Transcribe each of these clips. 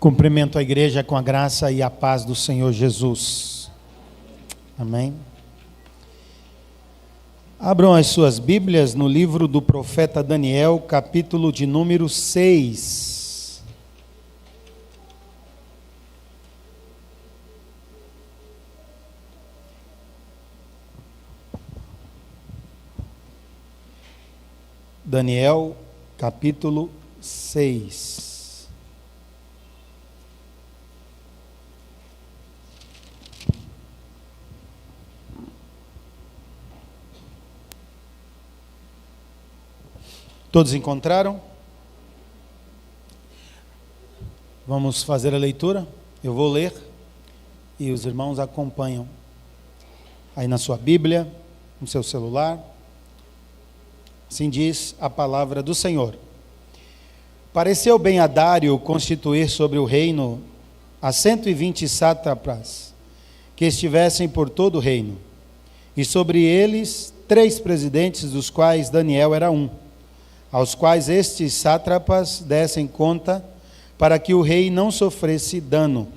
Cumprimento a igreja com a graça e a paz do Senhor Jesus. Amém. Abram as suas Bíblias no livro do profeta Daniel, capítulo de número 6. Daniel, capítulo 6. Todos encontraram? Vamos fazer a leitura? Eu vou ler e os irmãos acompanham. Aí na sua Bíblia, no seu celular. Assim diz a palavra do Senhor. Pareceu bem a Dário constituir sobre o reino a 120 sátrapas que estivessem por todo o reino, e sobre eles 3 presidentes, dos quais Daniel era um, aos quais estes sátrapas dessem conta, para que o rei não sofresse dano.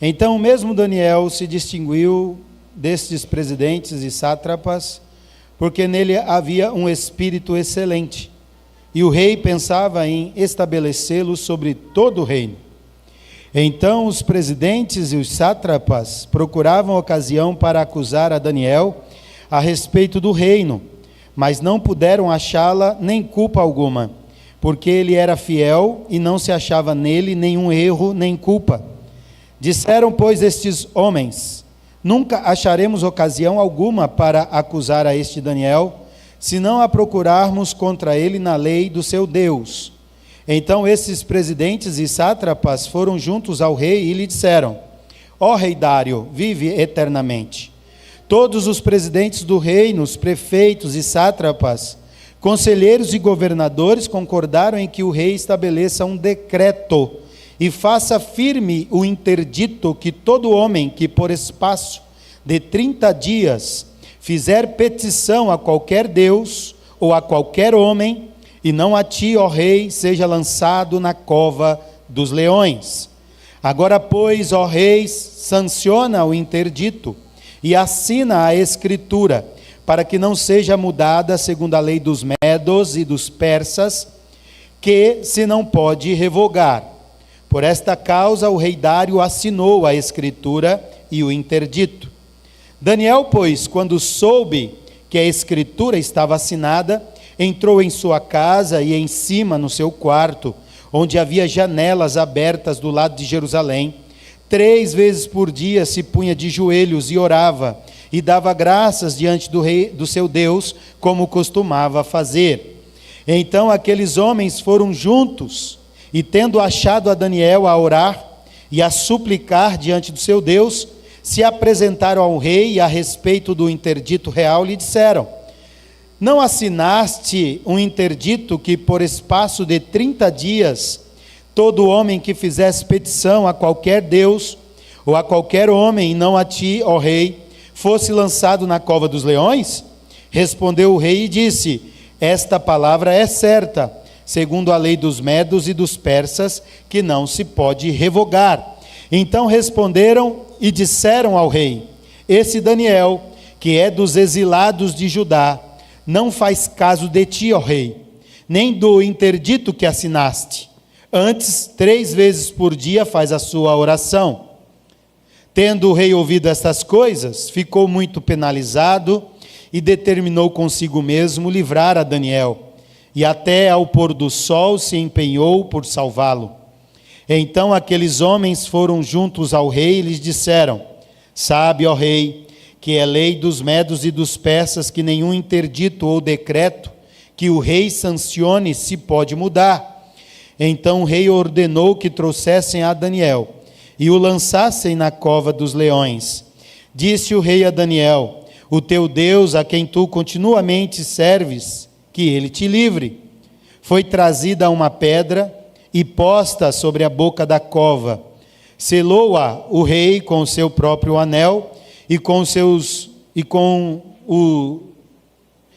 Então mesmo Daniel se distinguiu destes presidentes e sátrapas, porque nele havia um espírito excelente, e o rei pensava em estabelecê-lo sobre todo o reino. Então os presidentes e os sátrapas procuravam ocasião para acusar a Daniel a respeito do reino, mas não puderam achá-la nem culpa alguma, porque ele era fiel e não se achava nele nenhum erro nem culpa. Disseram, pois, estes homens: nunca acharemos ocasião alguma para acusar a este Daniel, se não a procurarmos contra ele na lei do seu Deus. Então esses presidentes e sátrapas foram juntos ao rei e lhe disseram: ó rei Dário, vive eternamente. Todos os presidentes do reino, os prefeitos e sátrapas, conselheiros e governadores concordaram em que o rei estabeleça um decreto e faça firme o interdito que todo homem que por espaço de 30 dias fizer petição a qualquer Deus ou a qualquer homem, e não a ti, ó rei, seja lançado na cova dos leões. Agora, pois, ó rei, sanciona o interdito e assina a escritura, para que não seja mudada segundo a lei dos medos e dos persas, que se não pode revogar. Por esta causa o rei Dário assinou a escritura e o interdito. Daniel, pois, quando soube que a escritura estava assinada, entrou em sua casa e em cima no seu quarto, onde havia janelas abertas do lado de Jerusalém. 3 vezes por dia se punha de joelhos e orava, e dava graças diante do rei, do seu Deus, como costumava fazer. Então aqueles homens foram juntos, e tendo achado a Daniel a orar e a suplicar diante do seu Deus, se apresentaram ao rei e a respeito do interdito real lhe disseram: não assinaste um interdito que por espaço de 30 dias todo homem que fizesse petição a qualquer Deus ou a qualquer homem, e não a ti, ó rei, fosse lançado na cova dos leões? Respondeu o rei e disse: esta palavra é certa, segundo a lei dos medos e dos persas, que não se pode revogar. Então responderam e disseram ao rei: esse Daniel, que é dos exilados de Judá, não faz caso de ti, ó rei, nem do interdito que assinaste. Antes, 3 vezes por dia faz a sua oração. Tendo o rei ouvido estas coisas, ficou muito penalizado e determinou consigo mesmo livrar a Daniel, e até ao pôr do sol se empenhou por salvá-lo. Então aqueles homens foram juntos ao rei e lhes disseram: sabe, ó rei, que é lei dos medos e dos persas que nenhum interdito ou decreto que o rei sancione se pode mudar. Então o rei ordenou que trouxessem a Daniel e o lançassem na cova dos leões. Disse o rei a Daniel: o teu Deus, a quem tu continuamente serves, que ele te livre. Foi trazida uma pedra e posta sobre a boca da cova. Selou-a o rei com o seu próprio anel e com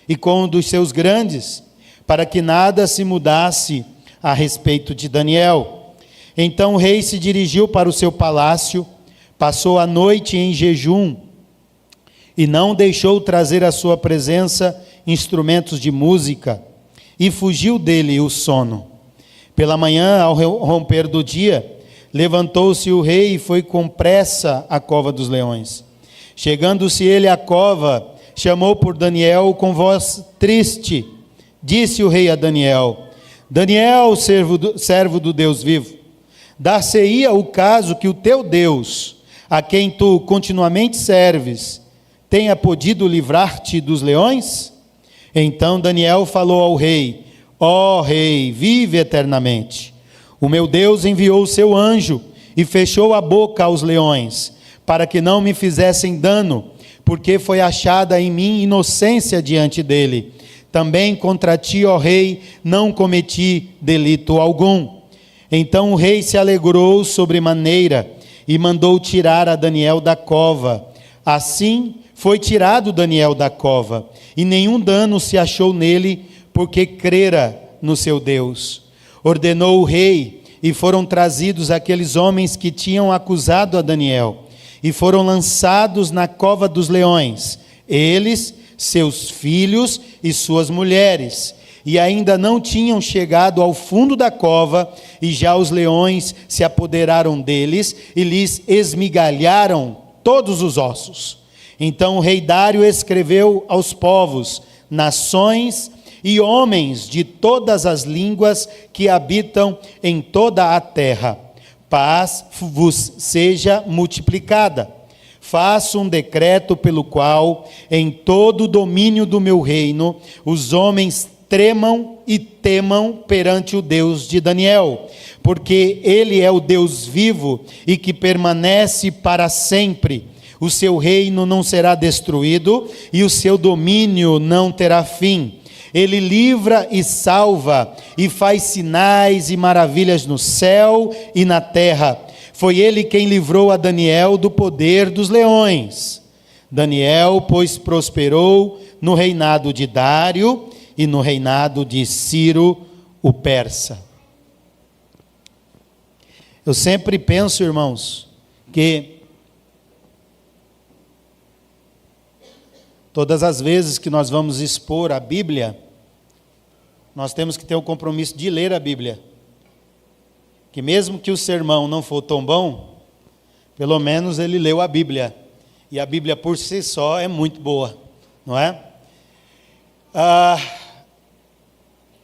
um dos seus grandes, para que nada se mudasse a respeito de Daniel. Então o rei se dirigiu para o seu palácio, passou a noite em jejum e não deixou trazer à sua presença instrumentos de música, e fugiu dele o sono. Pela manhã, ao romper do dia, levantou-se o rei e foi com pressa à cova dos leões. Chegando-se ele à cova, chamou por Daniel com voz triste. Disse o rei a Daniel: Daniel, servo do Deus vivo, dar-se-ia o caso que o teu Deus, a quem tu continuamente serves, tenha podido livrar-te dos leões? Então Daniel falou ao rei: ó rei, vive eternamente. O meu Deus enviou o seu anjo e fechou a boca aos leões, para que não me fizessem dano, porque foi achada em mim inocência diante dele. Também contra ti, ó rei, não cometi delito algum. Então o rei se alegrou sobremaneira e mandou tirar a Daniel da cova. Assim foi tirado Daniel da cova, e nenhum dano se achou nele, porque crera no seu Deus. Ordenou o rei, e foram trazidos aqueles homens que tinham acusado a Daniel, e foram lançados na cova dos leões, eles, seus filhos e suas mulheres, e ainda não tinham chegado ao fundo da cova, e já os leões se apoderaram deles, e lhes esmigalharam todos os ossos. Então o rei Dário escreveu aos povos, nações e homens de todas as línguas que habitam em toda a terra: paz vos seja multiplicada. Faço um decreto pelo qual, em todo o domínio do meu reino, os homens tremam e temam perante o Deus de Daniel, porque ele é o Deus vivo e que permanece para sempre. O seu reino não será destruído e o seu domínio não terá fim. Ele livra e salva e faz sinais e maravilhas no céu e na terra. Foi ele quem livrou a Daniel do poder dos leões. Daniel, pois, prosperou no reinado de Dário e no reinado de Ciro, o persa. Eu sempre penso, irmãos, que todas as vezes que nós vamos expor a Bíblia, nós temos que ter o compromisso de ler a Bíblia. Que mesmo que o sermão não for tão bom, pelo menos ele leu a Bíblia. E a Bíblia por si só é muito boa, não é?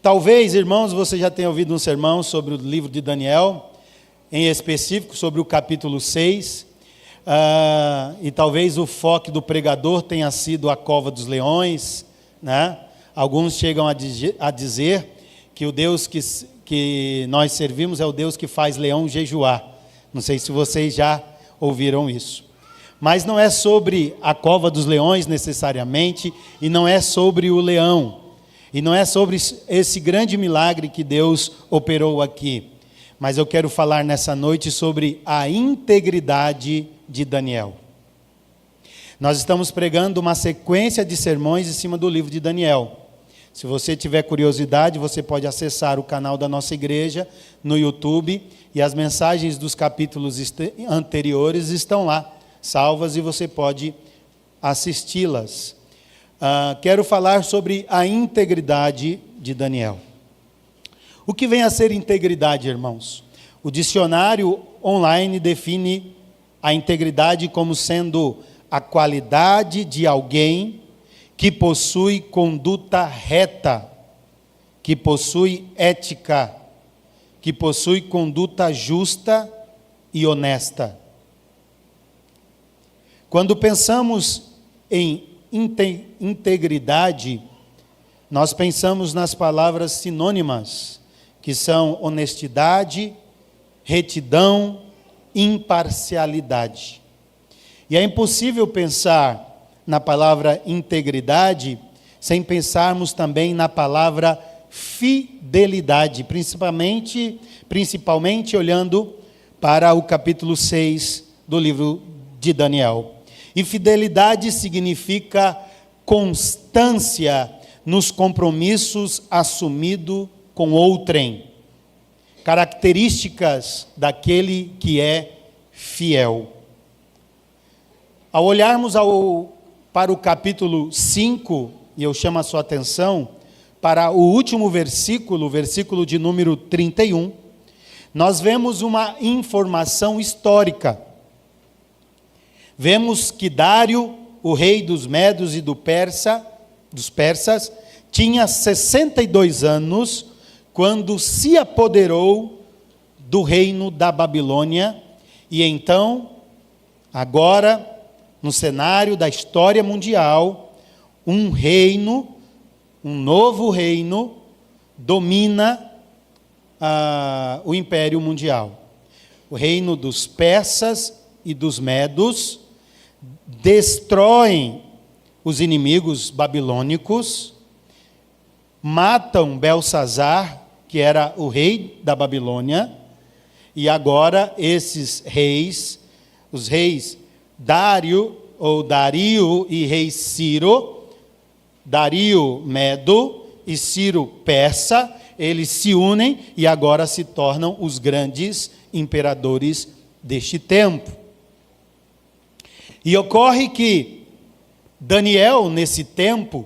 Talvez, irmãos, você já tenha ouvido um sermão sobre o livro de Daniel, em específico sobre o capítulo 6. E talvez o foco do pregador tenha sido a cova dos leões, né? Alguns chegam a dizer que o Deus que nós servimos é o Deus que faz leão jejuar. Não sei se vocês já ouviram isso. Mas não é sobre a cova dos leões necessariamente, e não é sobre o leão, e não é sobre esse grande milagre que Deus operou aqui. Mas eu quero falar nessa noite sobre a integridade de Daniel. Nós estamos pregando uma sequência de sermões em cima do livro de Daniel. Se você tiver curiosidade, você pode acessar o canal da nossa igreja no YouTube, e as mensagens dos capítulos anteriores estão lá, salvas, e você pode assisti-las. Quero falar sobre a integridade de Daniel. O que vem a ser integridade, irmãos? O dicionário online define a integridade como sendo a qualidade de alguém que possui conduta reta, que possui ética, que possui conduta justa e honesta. Quando pensamos em integridade, nós pensamos nas palavras sinônimas, que são honestidade, retidão, imparcialidade. E é impossível pensar na palavra integridade sem pensarmos também na palavra fidelidade, principalmente olhando para o capítulo 6 do livro de Daniel. E fidelidade significa constância nos compromissos assumidos com outrem. características daquele que é fiel. Ao olharmos para o capítulo 5, e eu chamo a sua atenção para o último versículo, o versículo de número 31, nós vemos uma informação histórica. Vemos que Dário, o rei dos Medos e dos persas, tinha 62 anos quando se apoderou do reino da Babilônia, e então, agora, no cenário da história mundial, um novo reino, domina o império mundial. O reino dos persas e dos medos destroem os inimigos babilônicos, matam Belsazar, que era o rei da Babilônia, e agora esses reis, os reis Dario e rei Ciro, Dario Medo e Ciro Persa, eles se unem e agora se tornam os grandes imperadores deste tempo. E ocorre que Daniel, nesse tempo,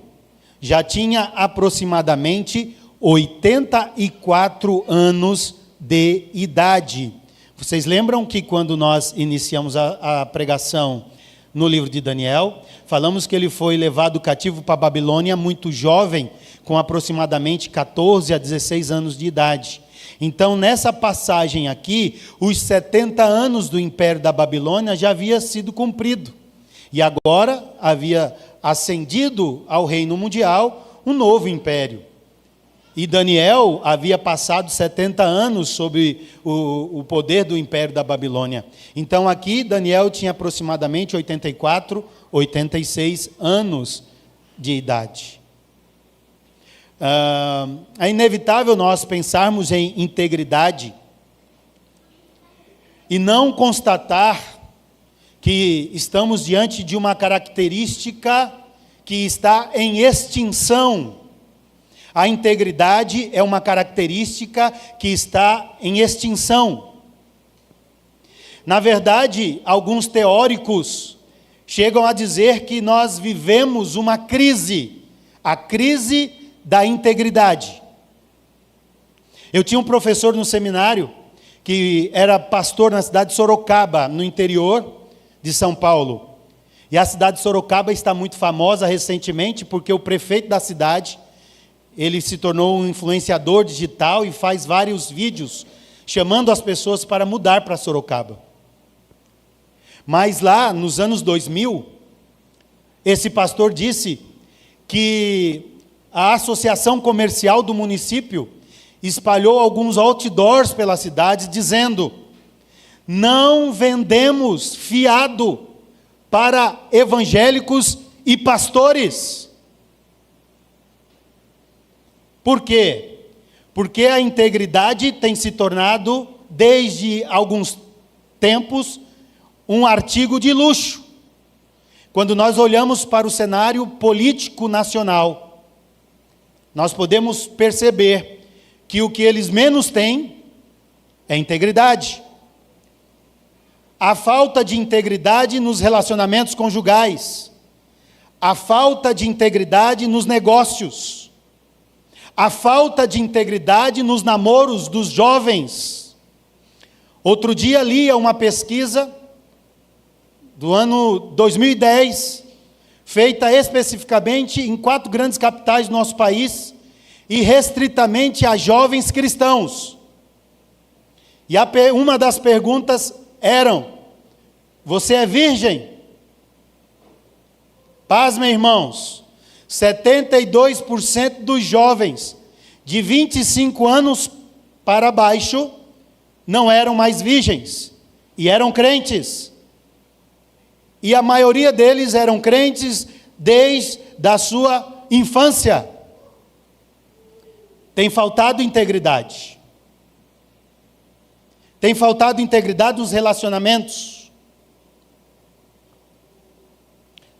já tinha aproximadamente 84 anos de idade. Vocês lembram que quando nós iniciamos a pregação no livro de Daniel, falamos que ele foi levado cativo para a Babilônia muito jovem, com aproximadamente 14 a 16 anos de idade. Então, nessa passagem aqui, os 70 anos do império da Babilônia já havia sido cumprido. E agora havia ascendido ao reino mundial um novo império. E Daniel havia passado 70 anos sob o poder do império da Babilônia. Então aqui Daniel tinha aproximadamente 84, 86 anos de idade. É inevitável nós pensarmos em integridade e não constatar que estamos diante de uma característica que está em extinção. A integridade é uma característica que está em extinção. Na verdade, alguns teóricos chegam a dizer que nós vivemos uma crise, a crise da integridade. Eu tinha um professor no seminário que era pastor na cidade de Sorocaba, no interior de São Paulo. E a cidade de Sorocaba está muito famosa recentemente porque o prefeito da cidade, ele se tornou um influenciador digital e faz vários vídeos chamando as pessoas para mudar para Sorocaba. Mas lá, nos anos 2000, esse pastor disse que a associação comercial do município espalhou alguns outdoors pela cidade dizendo: não vendemos fiado para evangélicos e pastores. Por quê? Porque a integridade tem se tornado, desde alguns tempos, um artigo de luxo. Quando nós olhamos para o cenário político nacional, nós podemos perceber que o que eles menos têm é integridade. A falta de integridade nos relacionamentos conjugais, a falta de integridade nos negócios, a falta de integridade nos namoros dos jovens. Outro dia lia uma pesquisa do ano 2010, feita especificamente em 4 grandes capitais do nosso país, e restritamente a jovens cristãos. E uma das perguntas eram: você é virgem? Pasmem, irmãos, 72% dos jovens de 25 anos para baixo não eram mais virgens, e eram crentes. E a maioria deles eram crentes desde a sua infância. Tem faltado integridade. Tem faltado integridade nos relacionamentos.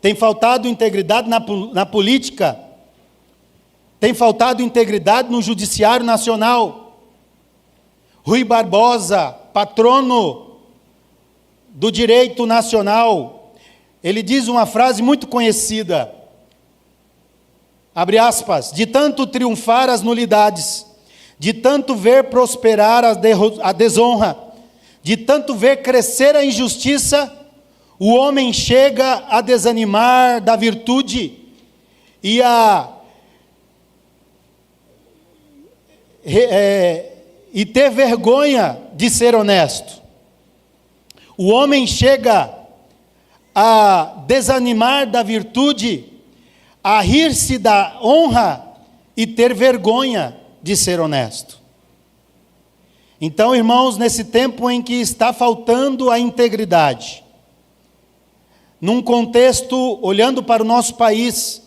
Tem faltado integridade na política. Tem faltado integridade no judiciário nacional. Rui Barbosa, patrono do direito nacional, ele diz uma frase muito conhecida, abre aspas, de tanto triunfar as nulidades, de tanto ver prosperar a desonra, de tanto ver crescer a injustiça, o homem chega a desanimar da virtude e ter vergonha de ser honesto. O homem chega a desanimar da virtude, a rir-se da honra e ter vergonha de ser honesto. Então, irmãos, nesse tempo em que está faltando a integridade, num contexto, olhando para o nosso país,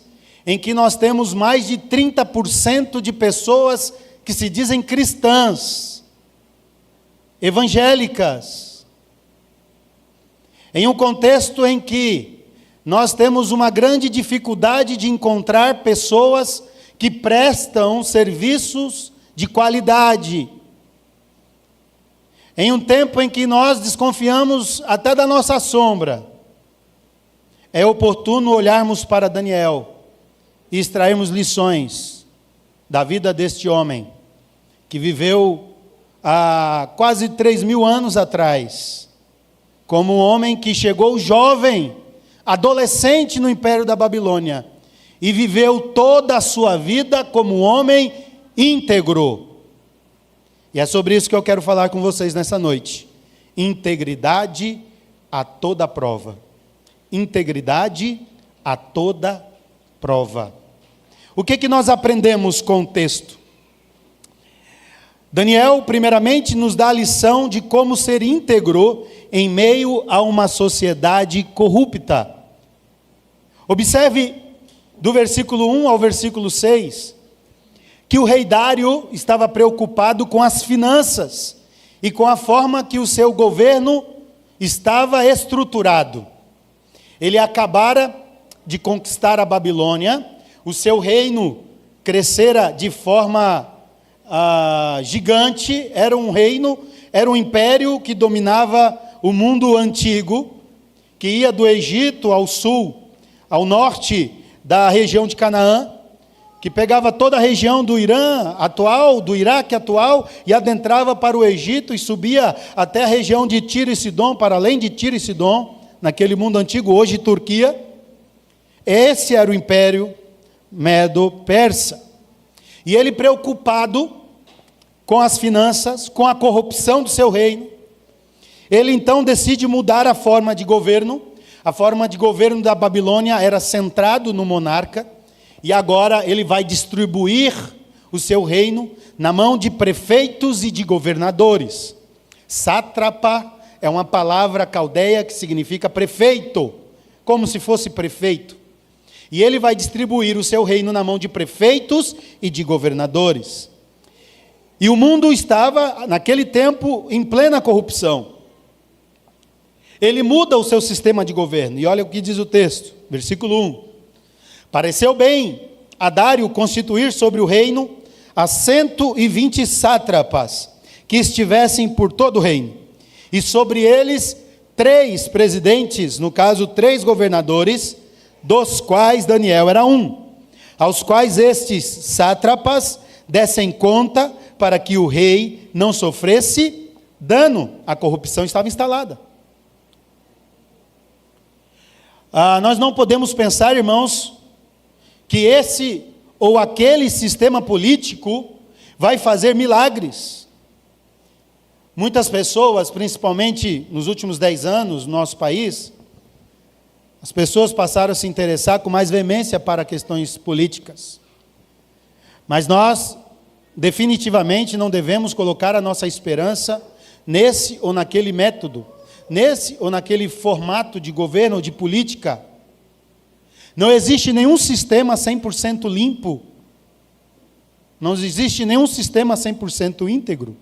em que nós temos mais de 30% de pessoas que se dizem cristãs, evangélicas, em um contexto em que nós temos uma grande dificuldade de encontrar pessoas que prestam serviços de qualidade, em um tempo em que nós desconfiamos até da nossa sombra, é oportuno olharmos para Daniel e extrairmos lições da vida deste homem, que viveu há quase 3.000 anos atrás, como um homem que chegou jovem, adolescente no Império da Babilônia, e viveu toda a sua vida como um homem íntegro. E é sobre isso que eu quero falar com vocês nessa noite. Integridade a toda prova. Integridade a toda prova. O que nós aprendemos com o texto? Daniel, primeiramente, nos dá a lição de como ser íntegro em meio a uma sociedade corrupta. Observe do versículo 1 ao versículo 6, que o rei Dário estava preocupado com as finanças e com a forma que o seu governo estava estruturado. Ele acabara de conquistar a Babilônia, o seu reino crescera de forma gigante, era um império que dominava o mundo antigo, que ia do Egito ao sul, ao norte da região de Canaã, que pegava toda a região do Irã atual, do Iraque atual, e adentrava para o Egito e subia até a região de Tiro e Sidom, para além de Tiro e Sidom, naquele mundo antigo, hoje Turquia. Esse era o Império Medo-Persa. E ele, preocupado com as finanças, com a corrupção do seu reino, ele então decide mudar a forma de governo. A forma de governo da Babilônia era centrado no monarca, e agora ele vai distribuir o seu reino na mão de prefeitos e de governadores. Sátrapa é uma palavra caldeia que significa prefeito, como se fosse prefeito. E ele vai distribuir o seu reino na mão de prefeitos e de governadores. E o mundo estava, naquele tempo, em plena corrupção. Ele muda o seu sistema de governo. E olha o que diz o texto, versículo 1. Pareceu bem a Dário constituir sobre o reino as 120 sátrapas, que estivessem por todo o reino. E sobre eles 3 presidentes, no caso 3 governadores, dos quais Daniel era um, aos quais estes sátrapas dessem conta para que o rei não sofresse dano. A corrupção estava instalada. Nós não podemos pensar, irmãos, que esse ou aquele sistema político vai fazer milagres. Muitas pessoas, principalmente nos últimos 10 anos no nosso país, as pessoas passaram a se interessar com mais veemência para questões políticas. Mas nós, definitivamente, não devemos colocar a nossa esperança nesse ou naquele método, nesse ou naquele formato de governo ou de política. Não existe nenhum sistema 100% limpo. Não existe nenhum sistema 100% íntegro.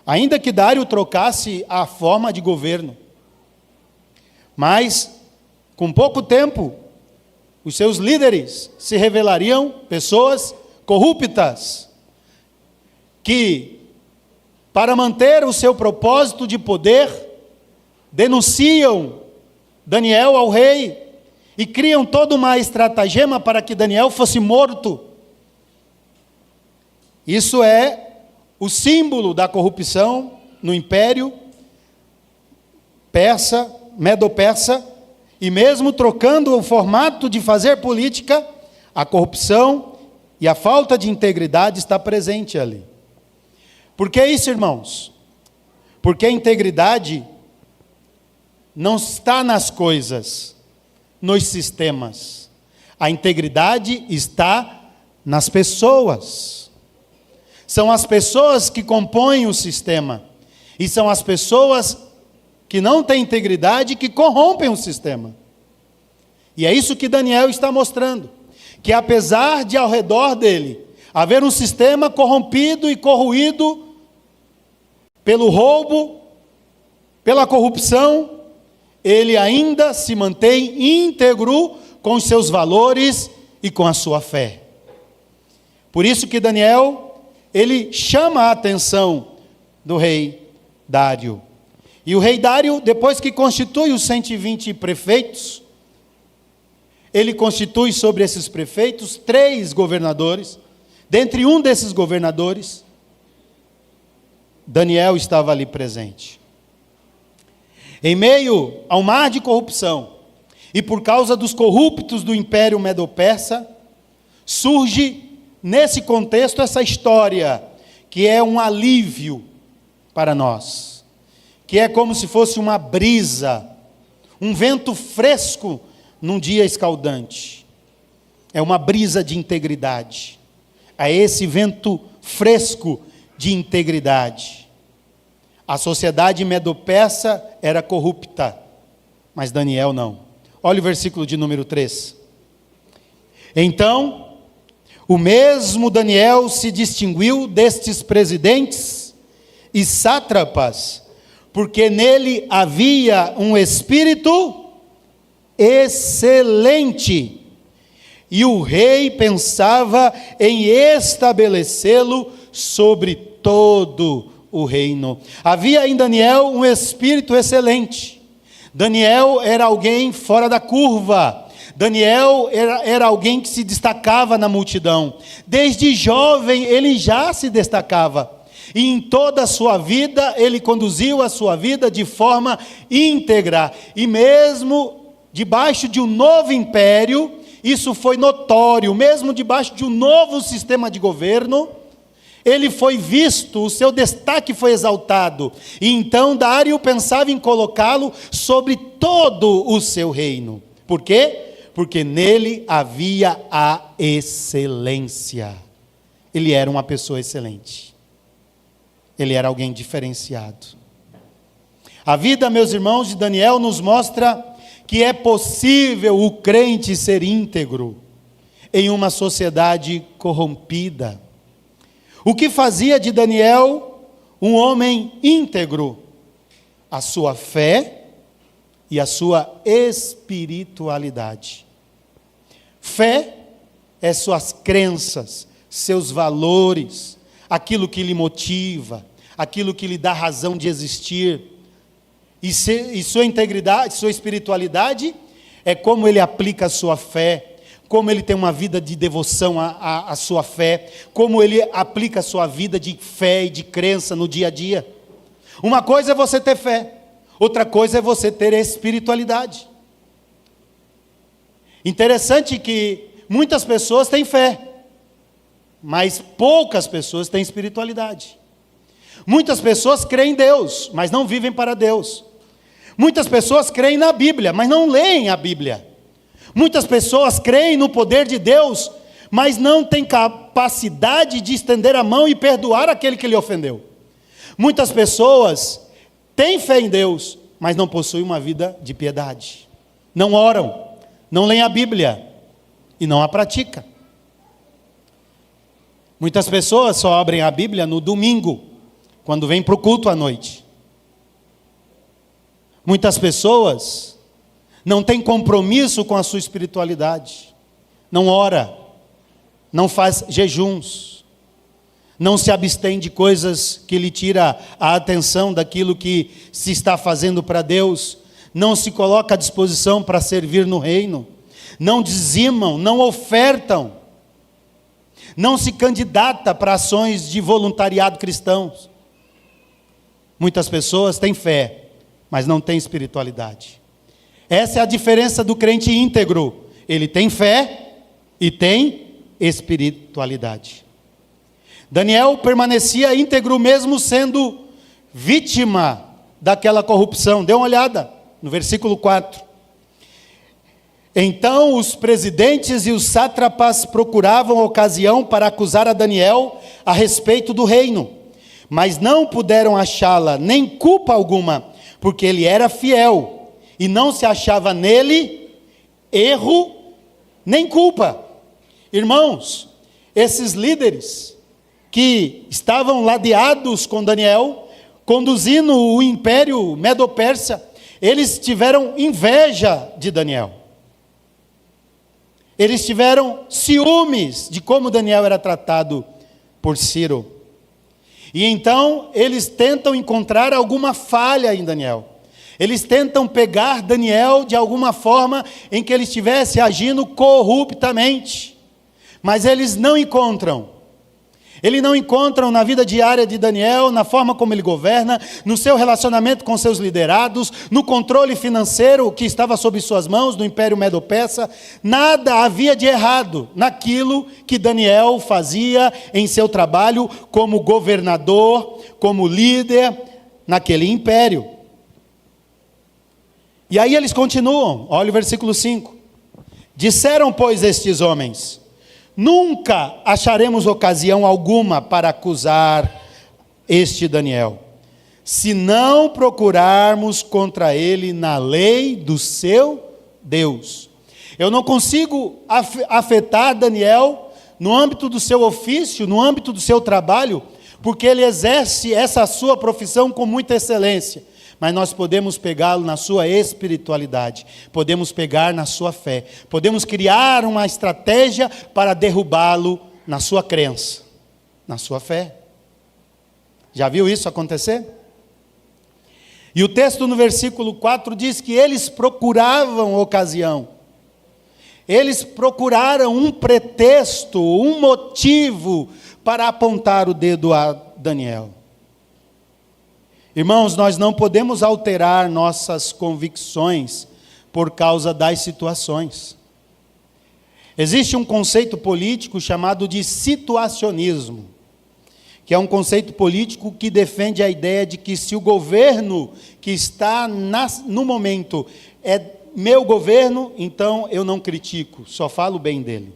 Ainda que Dário trocasse a forma de governo, mas, com pouco tempo, os seus líderes se revelariam pessoas corruptas, que para manter o seu propósito de poder, denunciam Daniel ao rei e criam toda uma estratagema para que Daniel fosse morto. Isso é o símbolo da corrupção no Império Persa, Medo-Persa, e mesmo trocando o formato de fazer política, a corrupção e a falta de integridade está presente ali. Por que isso, irmãos? Porque a integridade não está nas coisas, nos sistemas. A integridade está nas pessoas. São as pessoas que compõem o sistema. E são as pessoas que não têm integridade que corrompem o sistema. E é isso que Daniel está mostrando. Que apesar de ao redor dele haver um sistema corrompido e corroído pelo roubo, pela corrupção, ele ainda se mantém íntegro com os seus valores e com a sua fé. Por isso que Daniel, ele chama a atenção do rei Dário. E o rei Dário, depois que constitui os 120 prefeitos, ele constitui sobre esses prefeitos 3 governadores. Dentre um desses governadores, Daniel estava ali presente. Em meio ao mar de corrupção, e por causa dos corruptos do Império Medo-Persa, surge nesse contexto essa história, que é um alívio para nós, que é como se fosse uma brisa, um vento fresco num dia escaldante. É uma brisa de integridade. É esse vento fresco de integridade. A sociedade medo-persa era corrupta, mas Daniel não. Olha o versículo de número 3. Então, o mesmo Daniel se distinguiu destes presidentes e sátrapas, porque nele havia um espírito excelente, e o rei pensava em estabelecê-lo sobre todo o reino. Havia em Daniel um espírito excelente. Daniel era alguém fora da curva. Daniel era alguém que se destacava na multidão. Desde jovem ele já se destacava. E em toda a sua vida, ele conduziu a sua vida de forma íntegra. E mesmo debaixo de um novo império, isso foi notório. Mesmo debaixo de um novo sistema de governo, ele foi visto, o seu destaque foi exaltado. E então Dário pensava em colocá-lo sobre todo o seu reino. Por quê? Porque nele havia a excelência. Ele era uma pessoa excelente. Ele era alguém diferenciado. A vida, meus irmãos, de Daniel nos mostra que é possível o crente ser íntegro em uma sociedade corrompida. O que fazia de Daniel um homem íntegro? A sua fé e a sua espiritualidade. Fé é suas crenças, seus valores, aquilo que lhe motiva, aquilo que lhe dá razão de existir. E sua integridade, sua espiritualidade é como ele aplica a sua fé, como ele tem uma vida de devoção à sua fé, como ele aplica a sua vida de fé e de crença no dia a dia. Uma coisa é você ter fé, outra coisa é você ter espiritualidade. Interessante que muitas pessoas têm fé, mas poucas pessoas têm espiritualidade. Muitas pessoas creem em Deus, mas não vivem para Deus. Muitas pessoas creem na Bíblia, mas não leem a Bíblia. Muitas pessoas creem no poder de Deus, mas não têm capacidade de estender a mão e perdoar aquele que lhe ofendeu. Muitas pessoas têm fé em Deus, mas não possuem uma vida de piedade. Não oram, não leem a Bíblia e não a praticam. Muitas pessoas só abrem a Bíblia no domingo, quando vêm para o culto à noite. Muitas pessoas não têm compromisso com a sua espiritualidade. Não ora, não faz jejuns, não se abstém de coisas que lhe tira a atenção daquilo que se está fazendo para Deus, não se coloca à disposição para servir no reino, não dizimam, não ofertam, não se candidata para ações de voluntariado cristãos. Muitas pessoas têm fé, mas não têm espiritualidade. Essa é a diferença do crente íntegro. Ele tem fé e tem espiritualidade. Daniel permanecia íntegro mesmo sendo vítima daquela corrupção. Dê uma olhada no versículo 4. Então os presidentes e os sátrapas procuravam ocasião para acusar a Daniel a respeito do reino, mas não puderam achá-la nem culpa alguma, porque ele era fiel e não se achava nele erro nem culpa. Irmãos, esses líderes que estavam ladeados com Daniel, conduzindo o império Medo-Persa, eles tiveram inveja de Daniel. Eles tiveram ciúmes de como Daniel era tratado por Ciro. E então eles tentam encontrar alguma falha em Daniel. Eles tentam pegar Daniel de alguma forma em que ele estivesse agindo corruptamente. Mas eles não encontram. Eles não encontram na vida diária de Daniel, na forma como ele governa, no seu relacionamento com seus liderados, no controle financeiro que estava sob suas mãos, no Império Medo-Persa. Nada havia de errado naquilo que Daniel fazia em seu trabalho como governador, como líder naquele império. E aí eles continuam, olha o versículo 5. Disseram, pois, estes homens: nunca acharemos ocasião alguma para acusar este Daniel, se não procurarmos contra ele na lei do seu Deus. Eu não consigo afetar Daniel no âmbito do seu ofício, no âmbito do seu trabalho, porque ele exerce essa sua profissão com muita excelência. Mas nós podemos pegá-lo na sua espiritualidade, podemos pegar na sua fé, podemos criar uma estratégia para derrubá-lo na sua crença, na sua fé. Já viu isso acontecer? E o texto no versículo 4 diz que eles procuravam ocasião. Eles procuraram um pretexto, um motivo para apontar o dedo a Daniel. Irmãos, nós não podemos alterar nossas convicções por causa das situações. Existe um conceito político chamado de situacionismo, que é um conceito político que defende a ideia de que se o governo que está no momento é meu governo, então eu não critico, só falo bem dele.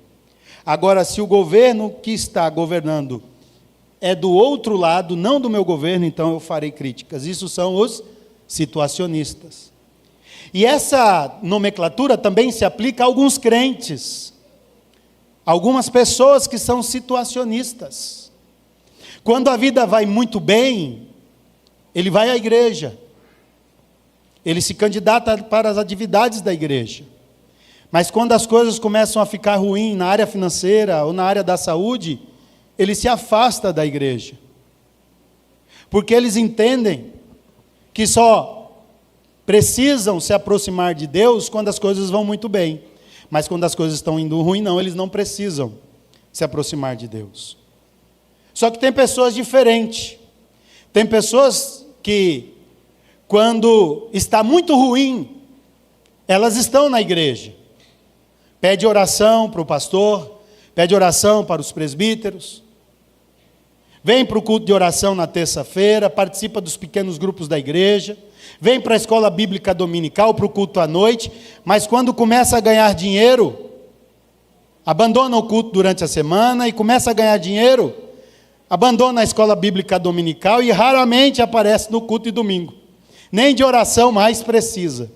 Agora, se o governo que está governando é do outro lado, não do meu governo, então eu farei críticas. Isso são os situacionistas. E essa nomenclatura também se aplica a alguns crentes, algumas pessoas que são situacionistas. Quando a vida vai muito bem, ele vai à igreja, ele se candidata para as atividades da igreja. Mas quando as coisas começam a ficar ruins na área financeira ou na área da saúde, ele se afasta da igreja, porque eles entendem que só precisam se aproximar de Deus quando as coisas vão muito bem, mas quando as coisas estão indo ruim, não, eles não precisam se aproximar de Deus. Só que tem pessoas diferentes, tem pessoas que, quando está muito ruim, elas estão na igreja, pede oração para o pastor, pede oração para os presbíteros, vem para o culto de oração na terça-feira, participa dos pequenos grupos da igreja, vem para a escola bíblica dominical, para o culto à noite, mas quando começa a ganhar dinheiro, abandona o culto durante a semana e começa a ganhar dinheiro, abandona a escola bíblica dominical e raramente aparece no culto de domingo. Nem de oração mais precisa.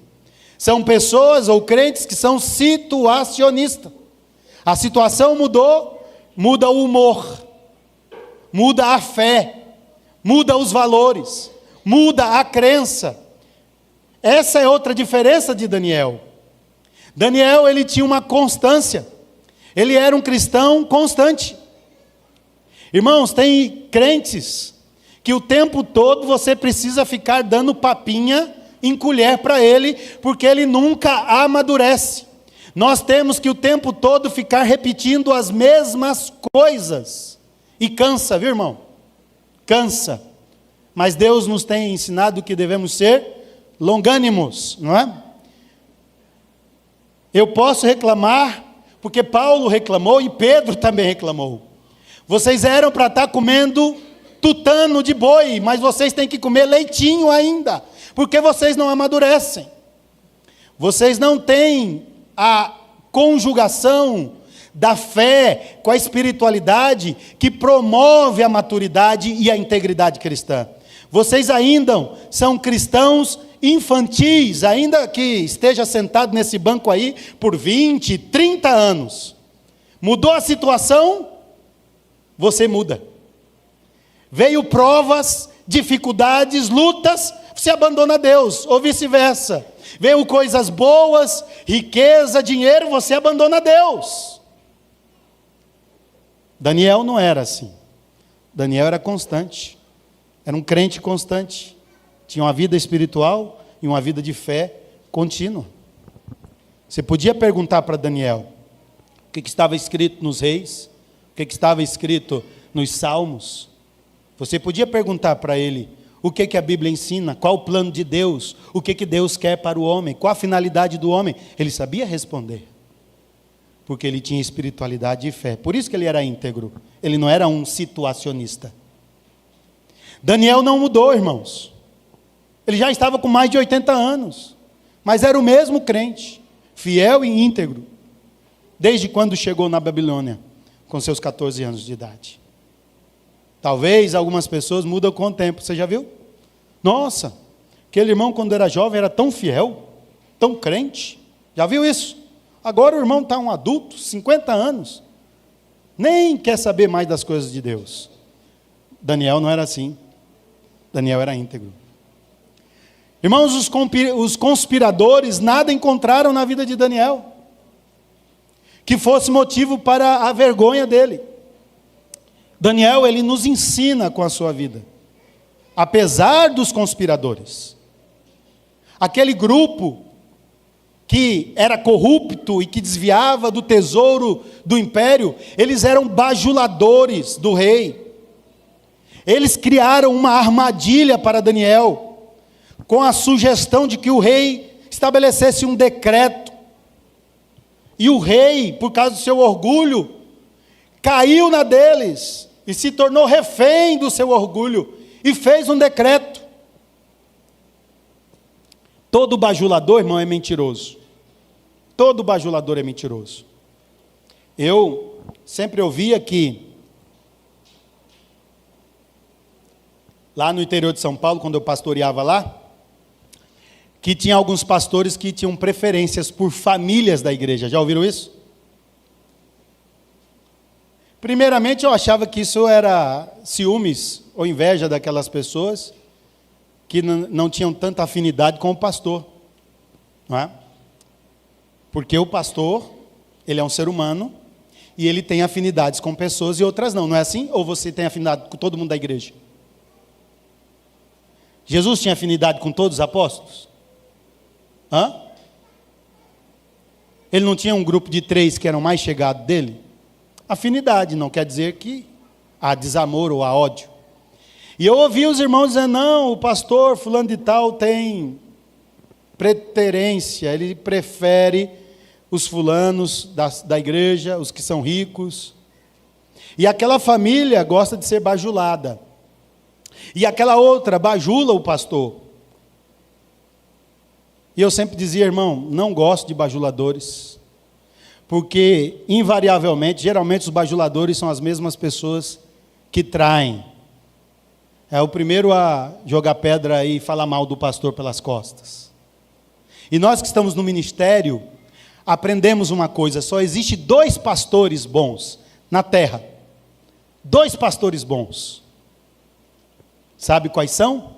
São pessoas ou crentes que são situacionistas. A situação mudou, muda o humor, muda a fé, muda os valores, muda a crença. Essa é outra diferença de Daniel. Daniel, ele tinha uma constância. Ele era um cristão constante. Irmãos, tem crentes que o tempo todo você precisa ficar dando papinha em colher para ele, porque ele nunca amadurece. Nós temos que o tempo todo ficar repetindo as mesmas coisas. E cansa, viu, irmão? Cansa. Mas Deus nos tem ensinado que devemos ser longânimos, não é? Eu posso reclamar, porque Paulo reclamou e Pedro também reclamou. Vocês eram para estar comendo tutano de boi, mas vocês têm que comer leitinho ainda, porque vocês não amadurecem. Vocês não têm a conjugação da fé com a espiritualidade que promove a maturidade e a integridade cristã. Vocês ainda são cristãos infantis, ainda que esteja sentado nesse banco aí por 20, 30 anos. Mudou a situação, você muda. Veio provas, dificuldades, lutas, você abandona Deus, ou vice-versa. Veio coisas boas, riqueza, dinheiro, você abandona Deus. Daniel não era assim. Daniel era constante. Era um crente constante. Tinha uma vida espiritual e uma vida de fé contínua. Você podia perguntar para Daniel o que estava escrito nos reis, o que estava escrito nos salmos. Você podia perguntar para ele o que a Bíblia ensina, qual o plano de Deus, o que Deus quer para o homem, qual a finalidade do homem. Ele sabia responder, porque ele tinha espiritualidade e fé. Por isso que ele era íntegro, ele não era um situacionista. Daniel não mudou, irmãos. Ele já estava com mais de 80 anos, mas era o mesmo crente, fiel e íntegro, desde quando chegou na Babilônia, com seus 14 anos de idade. Talvez algumas pessoas mudam com o tempo, você já viu? Nossa, aquele irmão quando era jovem era tão fiel, tão crente, já viu isso? Agora o irmão está um adulto, 50 anos, nem quer saber mais das coisas de Deus. Daniel não era assim, Daniel era íntegro. Irmãos, os conspiradores nada encontraram na vida de Daniel que fosse motivo para a vergonha dele. Daniel, ele nos ensina com a sua vida, apesar dos conspiradores, aquele grupo que era corrupto e que desviava do tesouro do império, eles eram bajuladores do rei. Eles criaram uma armadilha para Daniel, com a sugestão de que o rei estabelecesse um decreto. E o rei, por causa do seu orgulho, caiu na deles e se tornou refém do seu orgulho e fez um decreto. Todo bajulador, irmão, é mentiroso. Todo bajulador é mentiroso. Eu sempre ouvia que lá no interior de São Paulo, quando eu pastoreava lá, que tinha alguns pastores que tinham preferências por famílias da igreja. Já ouviram isso? Primeiramente, eu achava que isso era ciúmes ou inveja daquelas pessoas que não tinham tanta afinidade com o pastor, não é? Porque o pastor, ele é um ser humano e ele tem afinidades com pessoas e outras não é assim? Ou você tem afinidade com todo mundo da igreja? Jesus tinha afinidade com todos os apóstolos? Ele não tinha um grupo de 3 que eram mais chegados dele? Afinidade não quer dizer que há desamor ou há ódio. E eu ouvi os irmãos dizendo, não, o pastor fulano de tal tem preferência, ele prefere os fulanos da igreja, os que são ricos. E aquela família gosta de ser bajulada. E aquela outra bajula o pastor. E eu sempre dizia, irmão, não gosto de bajuladores, porque invariavelmente, geralmente os bajuladores são as mesmas pessoas que traem. É o primeiro a jogar pedra e falar mal do pastor pelas costas. E nós que estamos no ministério, aprendemos uma coisa, só existe 2 pastores bons na terra. 2 pastores bons. Sabe quais são?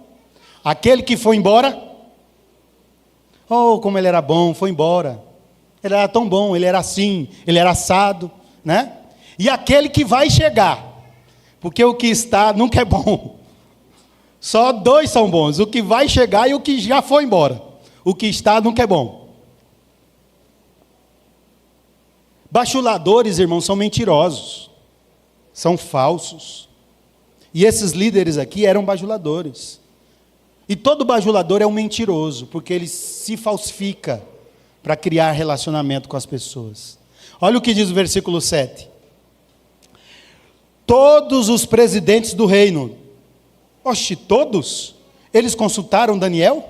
Aquele que foi embora. Oh, como ele era bom, foi embora. Ele era tão bom, ele era assim, ele era assado, né? E aquele que vai chegar. Porque o que está nunca é bom. Só dois são bons, o que vai chegar e o que já foi embora. O que está nunca é bom. Bajuladores, irmãos, são mentirosos, são falsos. E esses líderes aqui eram bajuladores. E todo bajulador é um mentiroso, porque ele se falsifica para criar relacionamento com as pessoas. Olha o que diz o versículo 7. Todos os presidentes do reino, oxe, todos? Eles consultaram Daniel?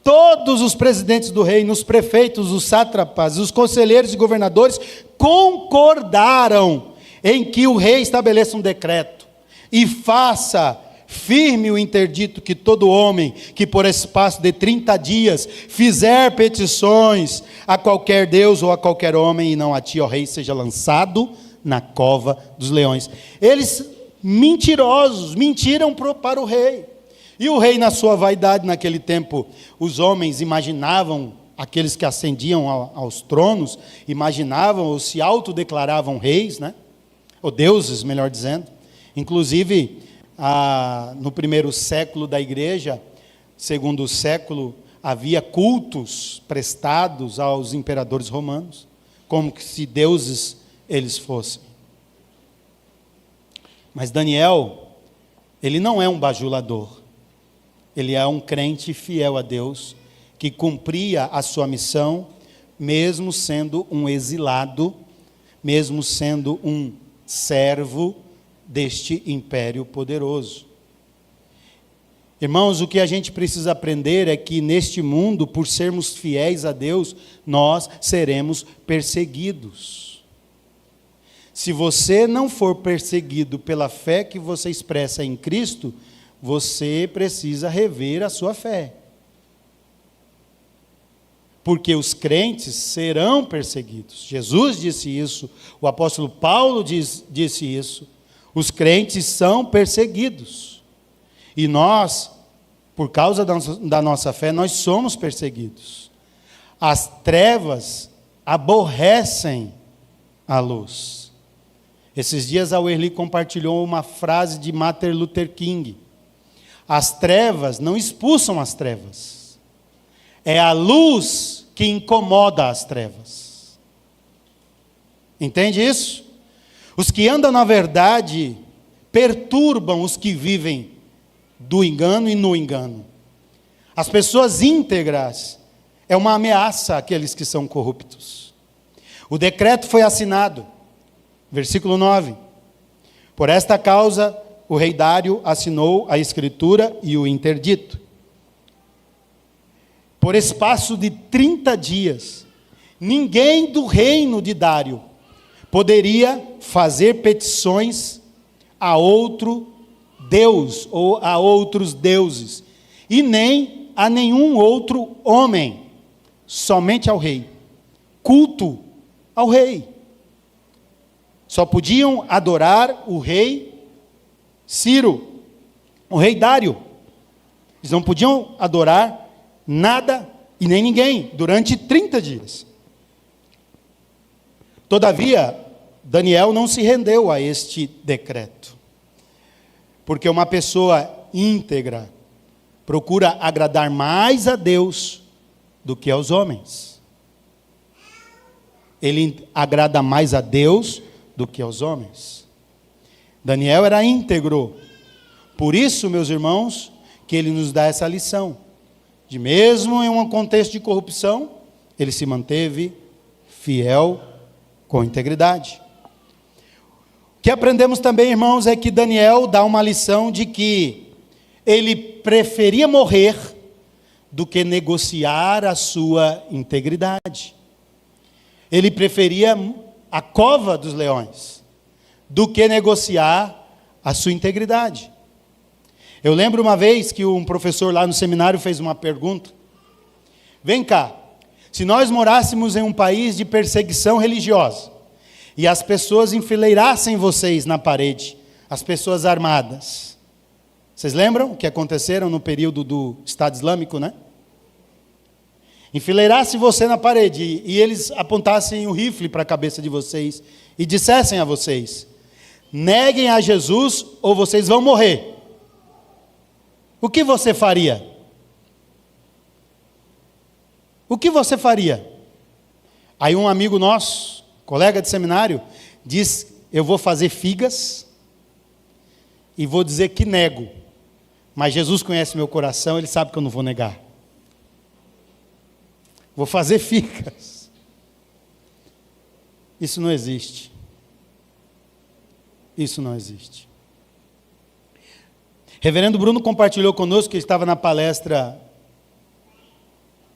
Todos os presidentes do reino, os prefeitos, os sátrapas, os conselheiros e governadores concordaram em que o rei estabeleça um decreto e faça firme o interdito que todo homem que por espaço de 30 dias fizer petições a qualquer Deus ou a qualquer homem e não a ti, ó rei, seja lançado na cova dos leões. Eles, mentirosos, mentiram para o rei. E o rei, na sua vaidade, naquele tempo, os homens imaginavam, aqueles que ascendiam aos tronos, imaginavam ou se autodeclaravam reis, né? Ou deuses, melhor dizendo. Inclusive, no primeiro século da igreja, segundo século, havia cultos prestados aos imperadores romanos, como se deuses eles fossem. Mas Daniel, ele não é um bajulador. Ele é um crente fiel a Deus, que cumpria a sua missão, mesmo sendo um exilado, mesmo sendo um servo deste império poderoso. Irmãos, o que a gente precisa aprender é que neste mundo, por sermos fiéis a Deus, nós seremos perseguidos. Se você não for perseguido pela fé que você expressa em Cristo, você precisa rever a sua fé. Porque os crentes serão perseguidos. Jesus disse isso, o apóstolo Paulo disse isso. Os crentes são perseguidos. E nós, por causa da nossa fé, nós somos perseguidos. As trevas aborrecem a luz. Esses dias a Werli compartilhou uma frase de Martin Luther King. As trevas não expulsam as trevas. É a luz que incomoda as trevas. Entende isso? Os que andam na verdade perturbam os que vivem do engano e no engano. As pessoas íntegras é uma ameaça àqueles que são corruptos. O decreto foi assinado. Versículo 9. Por esta causa, o rei Dário assinou a escritura e o interdito. Por espaço de 30 dias, ninguém do reino de Dário poderia fazer petições a outro Deus ou a outros deuses, e nem a nenhum outro homem, somente ao rei. Culto ao rei. Só podiam adorar o rei Ciro, o rei Dário. Eles não podiam adorar nada e nem ninguém durante 30 dias. Todavia, Daniel não se rendeu a este decreto. Porque uma pessoa íntegra procura agradar mais a Deus do que aos homens. Ele agrada mais a Deus do que aos homens. Daniel era íntegro. Por isso, meus irmãos, que ele nos dá essa lição. De mesmo em um contexto de corrupção, ele se manteve fiel com integridade. O que aprendemos também, irmãos, é que Daniel dá uma lição de que ele preferia morrer do que negociar a sua integridade. Ele preferia a cova dos leões do que negociar a sua integridade. Eu lembro uma vez que um professor lá no seminário fez uma pergunta. Vem cá, se nós morássemos em um país de perseguição religiosa, e as pessoas enfileirassem vocês na parede, as pessoas armadas. Vocês lembram o que aconteceram no período do Estado Islâmico, né? Enfileirassem você na parede e eles apontassem um rifle para a cabeça de vocês e dissessem a vocês: neguem a Jesus ou vocês vão morrer. O que você faria? O que você faria? Aí um amigo nosso, colega de seminário, diz: eu vou fazer figas e vou dizer que nego. Mas Jesus conhece meu coração, Ele sabe que eu não vou negar. Vou fazer figas. Isso não existe. Isso não existe. Reverendo Bruno compartilhou conosco que ele estava na palestra,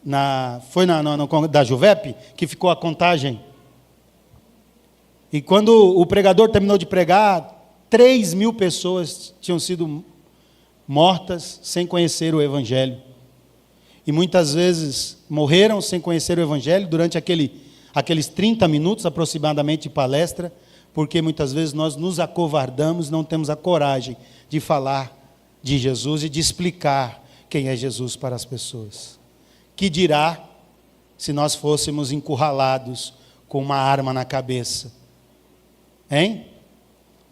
da Juvep, que ficou a contagem. E quando o pregador terminou de pregar, 3.000 pessoas tinham sido mortas sem conhecer o Evangelho. E muitas vezes morreram sem conhecer o Evangelho durante aqueles 30 minutos aproximadamente de palestra, porque muitas vezes nós nos acovardamos, não temos a coragem de falar de Jesus e de explicar quem é Jesus para as pessoas. Que dirá se nós fôssemos encurralados com uma arma na cabeça? Hein?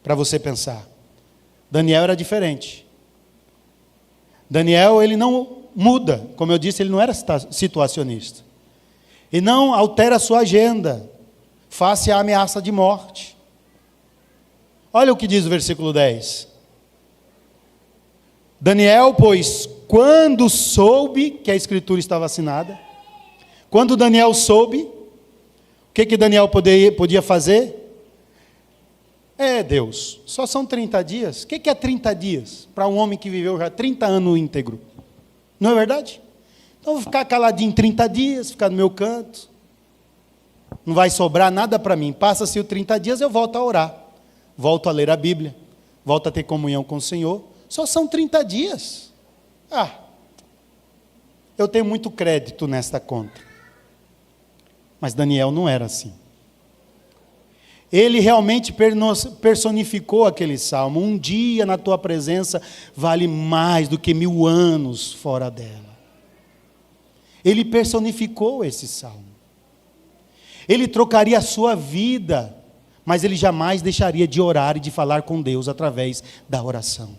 Para você pensar. Daniel era diferente. Daniel, ele não muda, como eu disse, ele não era situacionista. E não altera a sua agenda face à ameaça de morte. Olha o que diz o versículo 10. Daniel, pois, quando soube que a escritura estava assinada, quando Daniel soube, o que Daniel podia fazer? Deus, só são 30 dias. O que é 30 dias para um homem que viveu já 30 anos íntegro? Não é verdade? Então vou ficar caladinho 30 dias, ficar no meu canto. Não vai sobrar nada para mim. Passa-se os 30 dias, eu volto a orar. Volto a ler a Bíblia. Volto a ter comunhão com o Senhor. Só são 30 dias. Eu tenho muito crédito nesta conta. Mas Daniel não era assim. Ele realmente personificou aquele salmo. Um dia na tua presença vale mais do que 1000 anos fora dela. Ele personificou esse salmo. Ele trocaria a sua vida, mas ele jamais deixaria de orar e de falar com Deus através da oração.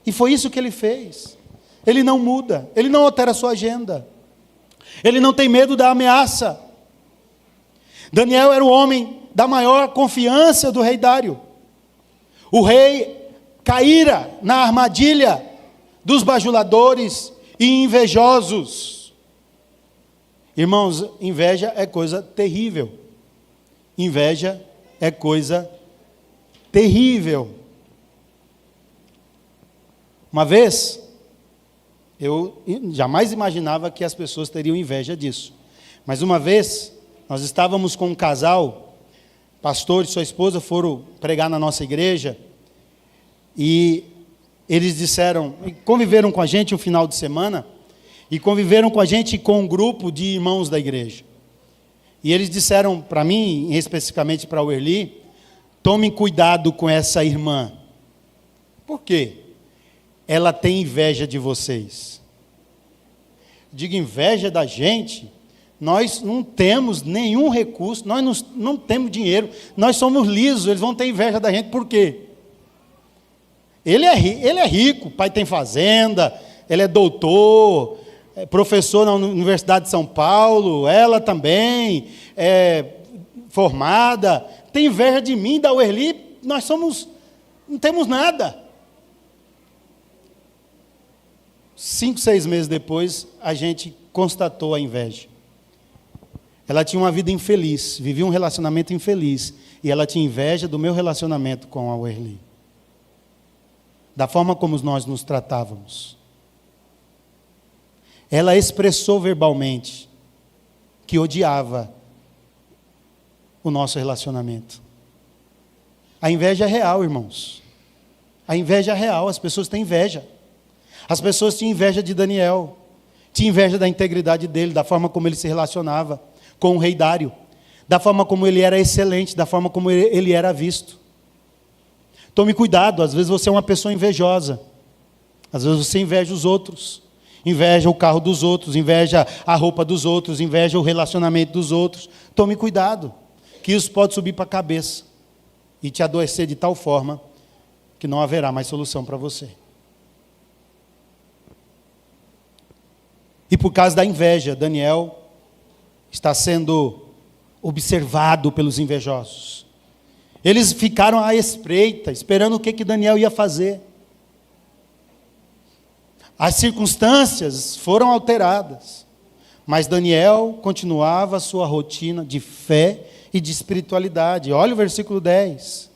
E foi isso que ele fez. Ele não muda, ele não altera a sua agenda. Ele não tem medo da ameaça. Daniel era o homem da maior confiança do rei Dário. O rei caíra na armadilha dos bajuladores e invejosos. Irmãos, inveja é coisa terrível. Inveja é coisa terrível. Uma vez, eu jamais imaginava que as pessoas teriam inveja disso. Mas uma vez, nós estávamos com um casal, pastor e sua esposa foram pregar na nossa igreja, e eles conviveram com a gente um final de semana, e conviveram com a gente com um grupo de irmãos da igreja. E eles disseram para mim, especificamente para o Erli, tomem cuidado com essa irmã. Por quê? Ela tem inveja de vocês. Digo, inveja da gente? Nós não temos nenhum recurso, nós não temos dinheiro, nós somos lisos, eles vão ter inveja da gente, por quê? Ele é rico, o pai tem fazenda, ele é doutor, é professor na Universidade de São Paulo, ela também é formada, tem inveja de mim, da Uerli, não temos nada. 5, 6 meses depois, a gente constatou a inveja. Ela tinha uma vida infeliz, vivia um relacionamento infeliz, e ela tinha inveja do meu relacionamento com a Uerli. Da forma como nós nos tratávamos. Ela expressou verbalmente que odiava o nosso relacionamento. A inveja é real, irmãos. A inveja é real, as pessoas têm inveja. As pessoas tinham inveja de Daniel, tinham inveja da integridade dele, da forma como ele se relacionava com o rei Dário, da forma como ele era excelente, da forma como ele era visto. Tome cuidado, às vezes você é uma pessoa invejosa, às vezes você inveja os outros, inveja o carro dos outros, inveja a roupa dos outros, inveja o relacionamento dos outros. Tome cuidado, que isso pode subir para a cabeça. e te adoecer de tal forma que não haverá mais solução para você. E por causa da inveja, Daniel está sendo observado pelos invejosos. Eles ficaram à espreita, esperando o que Daniel ia fazer. As circunstâncias foram alteradas, mas Daniel continuava a sua rotina de fé e de espiritualidade. Olha o versículo 10.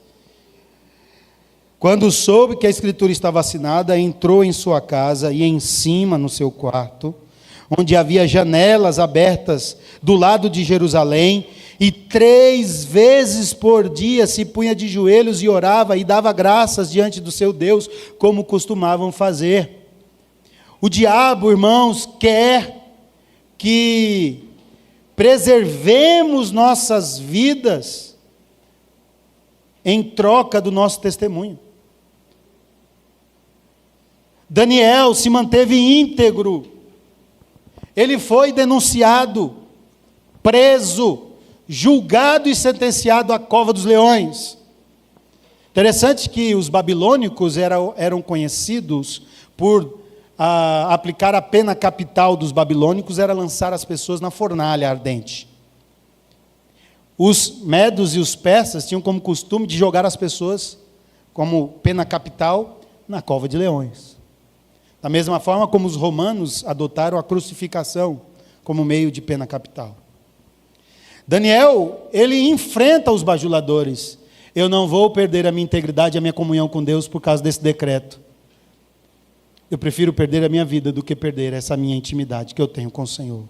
Quando soube que a escritura estava assinada, entrou em sua casa e em cima no seu quarto, onde havia janelas abertas do lado de Jerusalém, e 3 vezes por dia se punha de joelhos e orava e dava graças diante do seu Deus, como costumavam fazer. O diabo, irmãos, quer que preservemos nossas vidas em troca do nosso testemunho. Daniel se manteve íntegro. Ele foi denunciado, preso, julgado e sentenciado à cova dos leões. Interessante que os babilônicos eram conhecidos por aplicar a pena capital dos babilônicos, era lançar as pessoas na fornalha ardente. Os medos e os persas tinham como costume de jogar as pessoas, como pena capital, na cova de leões. Da mesma forma como os romanos adotaram a crucificação como meio de pena capital. Daniel, ele enfrenta os bajuladores. Eu não vou perder a minha integridade e a minha comunhão com Deus por causa desse decreto. Eu prefiro perder a minha vida do que perder essa minha intimidade que eu tenho com o Senhor.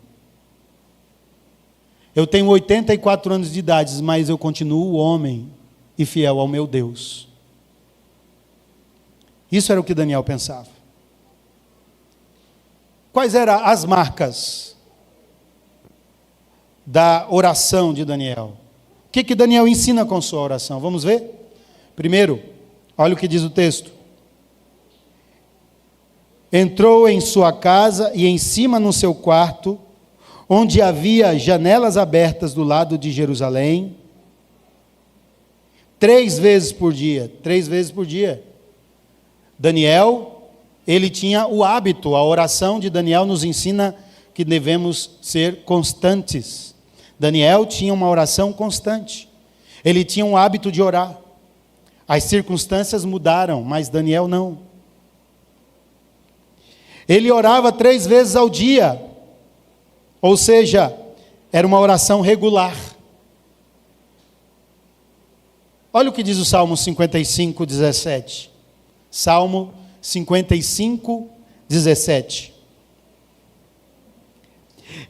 Eu tenho 84 anos de idade, mas eu continuo homem e fiel ao meu Deus. Isso era o que Daniel pensava. Quais eram as marcas da oração de Daniel? O que Daniel ensina com sua oração? Vamos ver? Primeiro, olha o que diz o texto. Entrou em sua casa e em cima no seu quarto, onde havia janelas abertas do lado de Jerusalém, 3 vezes por dia. 3 vezes por dia. Daniel, ele tinha o hábito, a oração de Daniel nos ensina que devemos ser constantes. Daniel tinha uma oração constante. Ele tinha um hábito de orar. As circunstâncias mudaram, mas Daniel não. Ele orava 3 vezes ao dia, ou seja, era uma oração regular. Olha o que diz o Salmo 55, 17. Salmo 55, 17.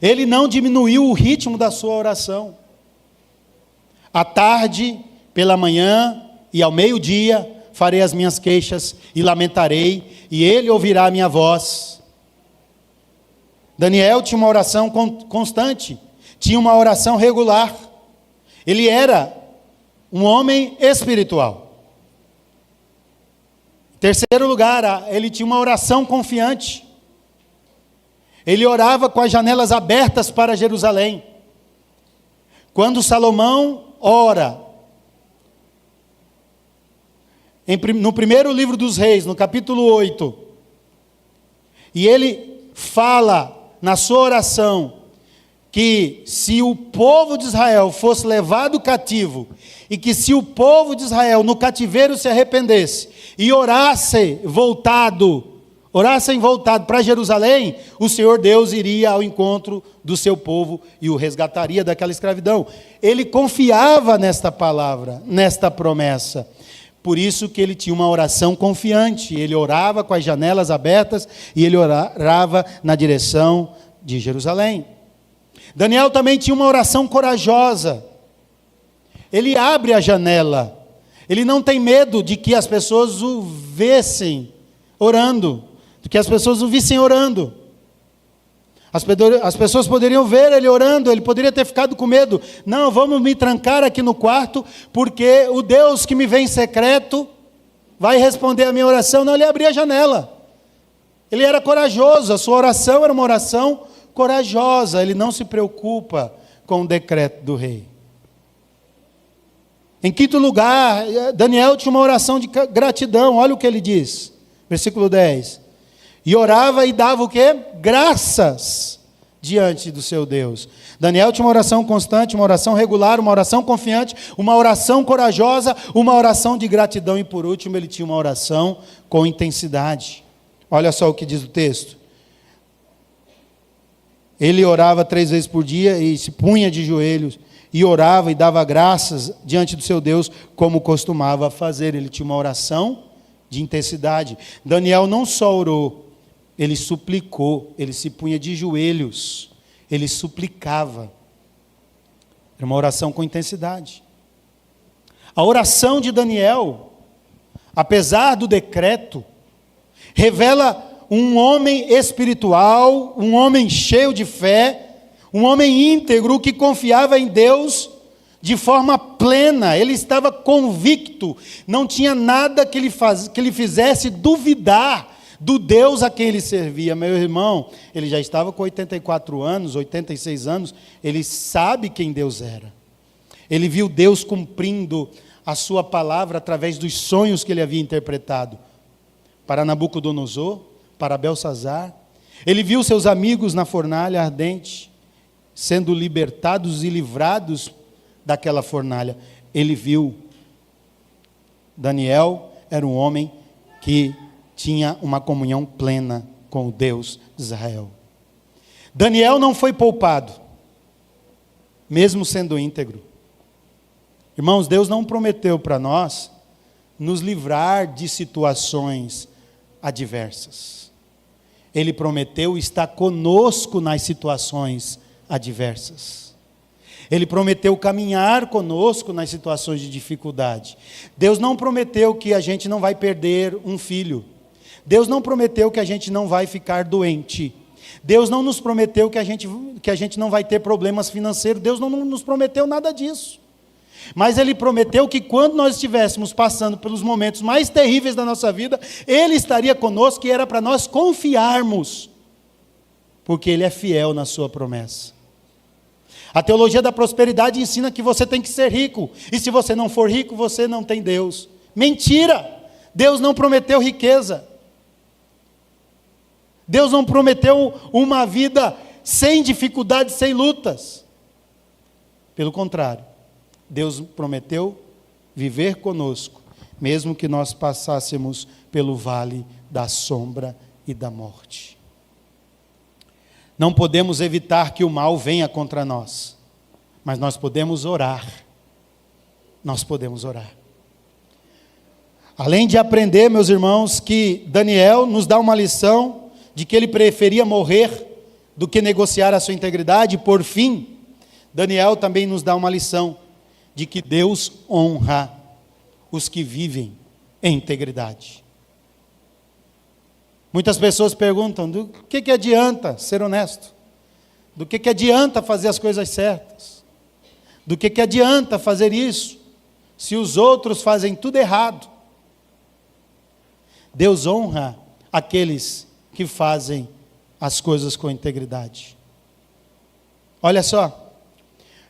Ele não diminuiu o ritmo da sua oração. À tarde, pela manhã e ao meio-dia, farei as minhas queixas e lamentarei, e ele ouvirá a minha voz. Daniel tinha uma oração constante, tinha uma oração regular. Ele era um homem espiritual. Em terceiro lugar, ele tinha uma oração confiante. Ele orava com as janelas abertas para Jerusalém. Quando Salomão ora, no primeiro livro dos Reis, no capítulo 8, e ele fala na sua oração que se o povo de Israel fosse levado cativo, e que se o povo de Israel no cativeiro se arrependesse e orassem voltado para Jerusalém, o Senhor Deus iria ao encontro do seu povo e o resgataria daquela escravidão. Ele confiava nesta palavra, nesta promessa. Por isso que ele tinha uma oração confiante. Ele orava com as janelas abertas e ele orava na direção de Jerusalém. Daniel também tinha uma oração corajosa. Ele abre a janela. Ele não tem medo de que as pessoas o vissem orando, de que as pessoas o vissem orando. As pessoas poderiam ver ele orando, ele poderia ter ficado com medo. Não, vamos me trancar aqui no quarto, porque o Deus que me vê em secreto vai responder a minha oração. Não, ele abria a janela. Ele era corajoso, a sua oração era uma oração corajosa. Ele não se preocupa com o decreto do rei. Em quinto lugar, Daniel tinha uma oração de gratidão. Olha o que ele diz, versículo 10. E orava e dava o quê? Graças diante do seu Deus. Daniel tinha uma oração constante, uma oração regular, uma oração confiante, uma oração corajosa, uma oração de gratidão e por último ele tinha uma oração com intensidade. Olha só o que diz o texto. Ele orava 3 vezes por dia e se punha de joelhos e orava e dava graças diante do seu Deus como costumava fazer. Ele tinha uma oração de intensidade. Daniel não só orou, ele suplicou, ele se punha de joelhos, ele suplicava. Era uma oração com intensidade. A oração de Daniel, apesar do decreto, revela um homem espiritual, um homem cheio de fé, um homem íntegro que confiava em Deus de forma plena. Ele estava convicto, não tinha nada que lhe fizesse duvidar do Deus a quem ele servia. Meu irmão, ele já estava com 84 anos, 86 anos, ele sabe quem Deus era. Ele viu Deus cumprindo a sua palavra através dos sonhos que ele havia interpretado para Nabucodonosor, para Belsazar. Ele viu seus amigos na fornalha ardente, sendo libertados e livrados daquela fornalha. Ele viu. Daniel era um homem que tinha uma comunhão plena com o Deus de Israel. Daniel não foi poupado, mesmo sendo íntegro. Irmãos, Deus não prometeu para nós nos livrar de situações adversas. Ele prometeu estar conosco nas situações adversas. Ele prometeu caminhar conosco nas situações de dificuldade. Deus não prometeu que a gente não vai perder um filho. Deus não prometeu que a gente não vai ficar doente. Deus não nos prometeu que a gente não vai ter problemas financeiros. Deus não nos prometeu nada disso. Mas Ele prometeu que quando nós estivéssemos passando pelos momentos mais terríveis da nossa vida, Ele estaria conosco e era para nós confiarmos, porque Ele é fiel na sua promessa. A teologia da prosperidade ensina que você tem que ser rico, e se você não for rico, você não tem Deus. Mentira! Deus não prometeu riqueza. Deus não prometeu uma vida sem dificuldades, sem lutas. Pelo contrário, Deus prometeu viver conosco, mesmo que nós passássemos pelo vale da sombra e da morte. Não podemos evitar que o mal venha contra nós, mas nós podemos orar. Nós podemos orar. Além de aprender, meus irmãos, que Daniel nos dá uma lição de que ele preferia morrer do que negociar a sua integridade, por fim, Daniel também nos dá uma lição de que Deus honra os que vivem em integridade. Muitas pessoas perguntam, do que adianta ser honesto? Do que adianta fazer as coisas certas? Do que adianta fazer isso, se os outros fazem tudo errado? Deus honra aqueles que fazem as coisas com integridade. Olha só,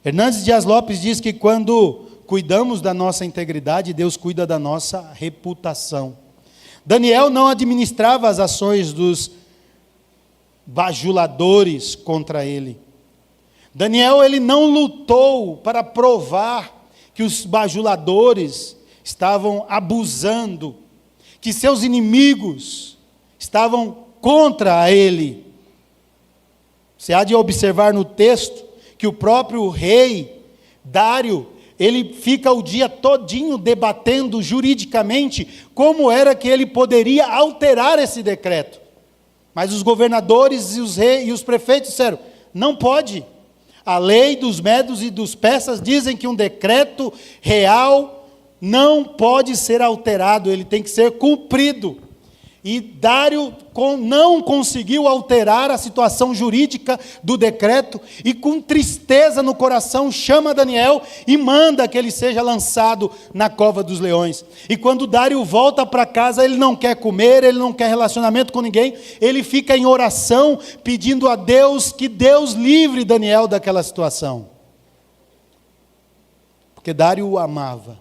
Hernandes Dias Lopes diz que quando cuidamos da nossa integridade, Deus cuida da nossa reputação. Daniel não administrava as ações dos bajuladores contra ele. Daniel, ele não lutou para provar que os bajuladores estavam abusando, que seus inimigos estavam contra ele. Você há de observar no texto que o próprio rei Dário, ele fica o dia todinho debatendo juridicamente como era que ele poderia alterar esse decreto. Mas os governadores e os reis e os prefeitos disseram, não pode. A lei dos medos e dos persas dizem que um decreto real não pode ser alterado, ele tem que ser cumprido. E Dário não conseguiu alterar a situação jurídica do decreto e com tristeza no coração chama Daniel e manda que ele seja lançado na cova dos leões. E quando Dário volta para casa, ele não quer comer, ele não quer relacionamento com ninguém, ele fica em oração pedindo a Deus que Deus livre Daniel daquela situação. porque Dário o amava.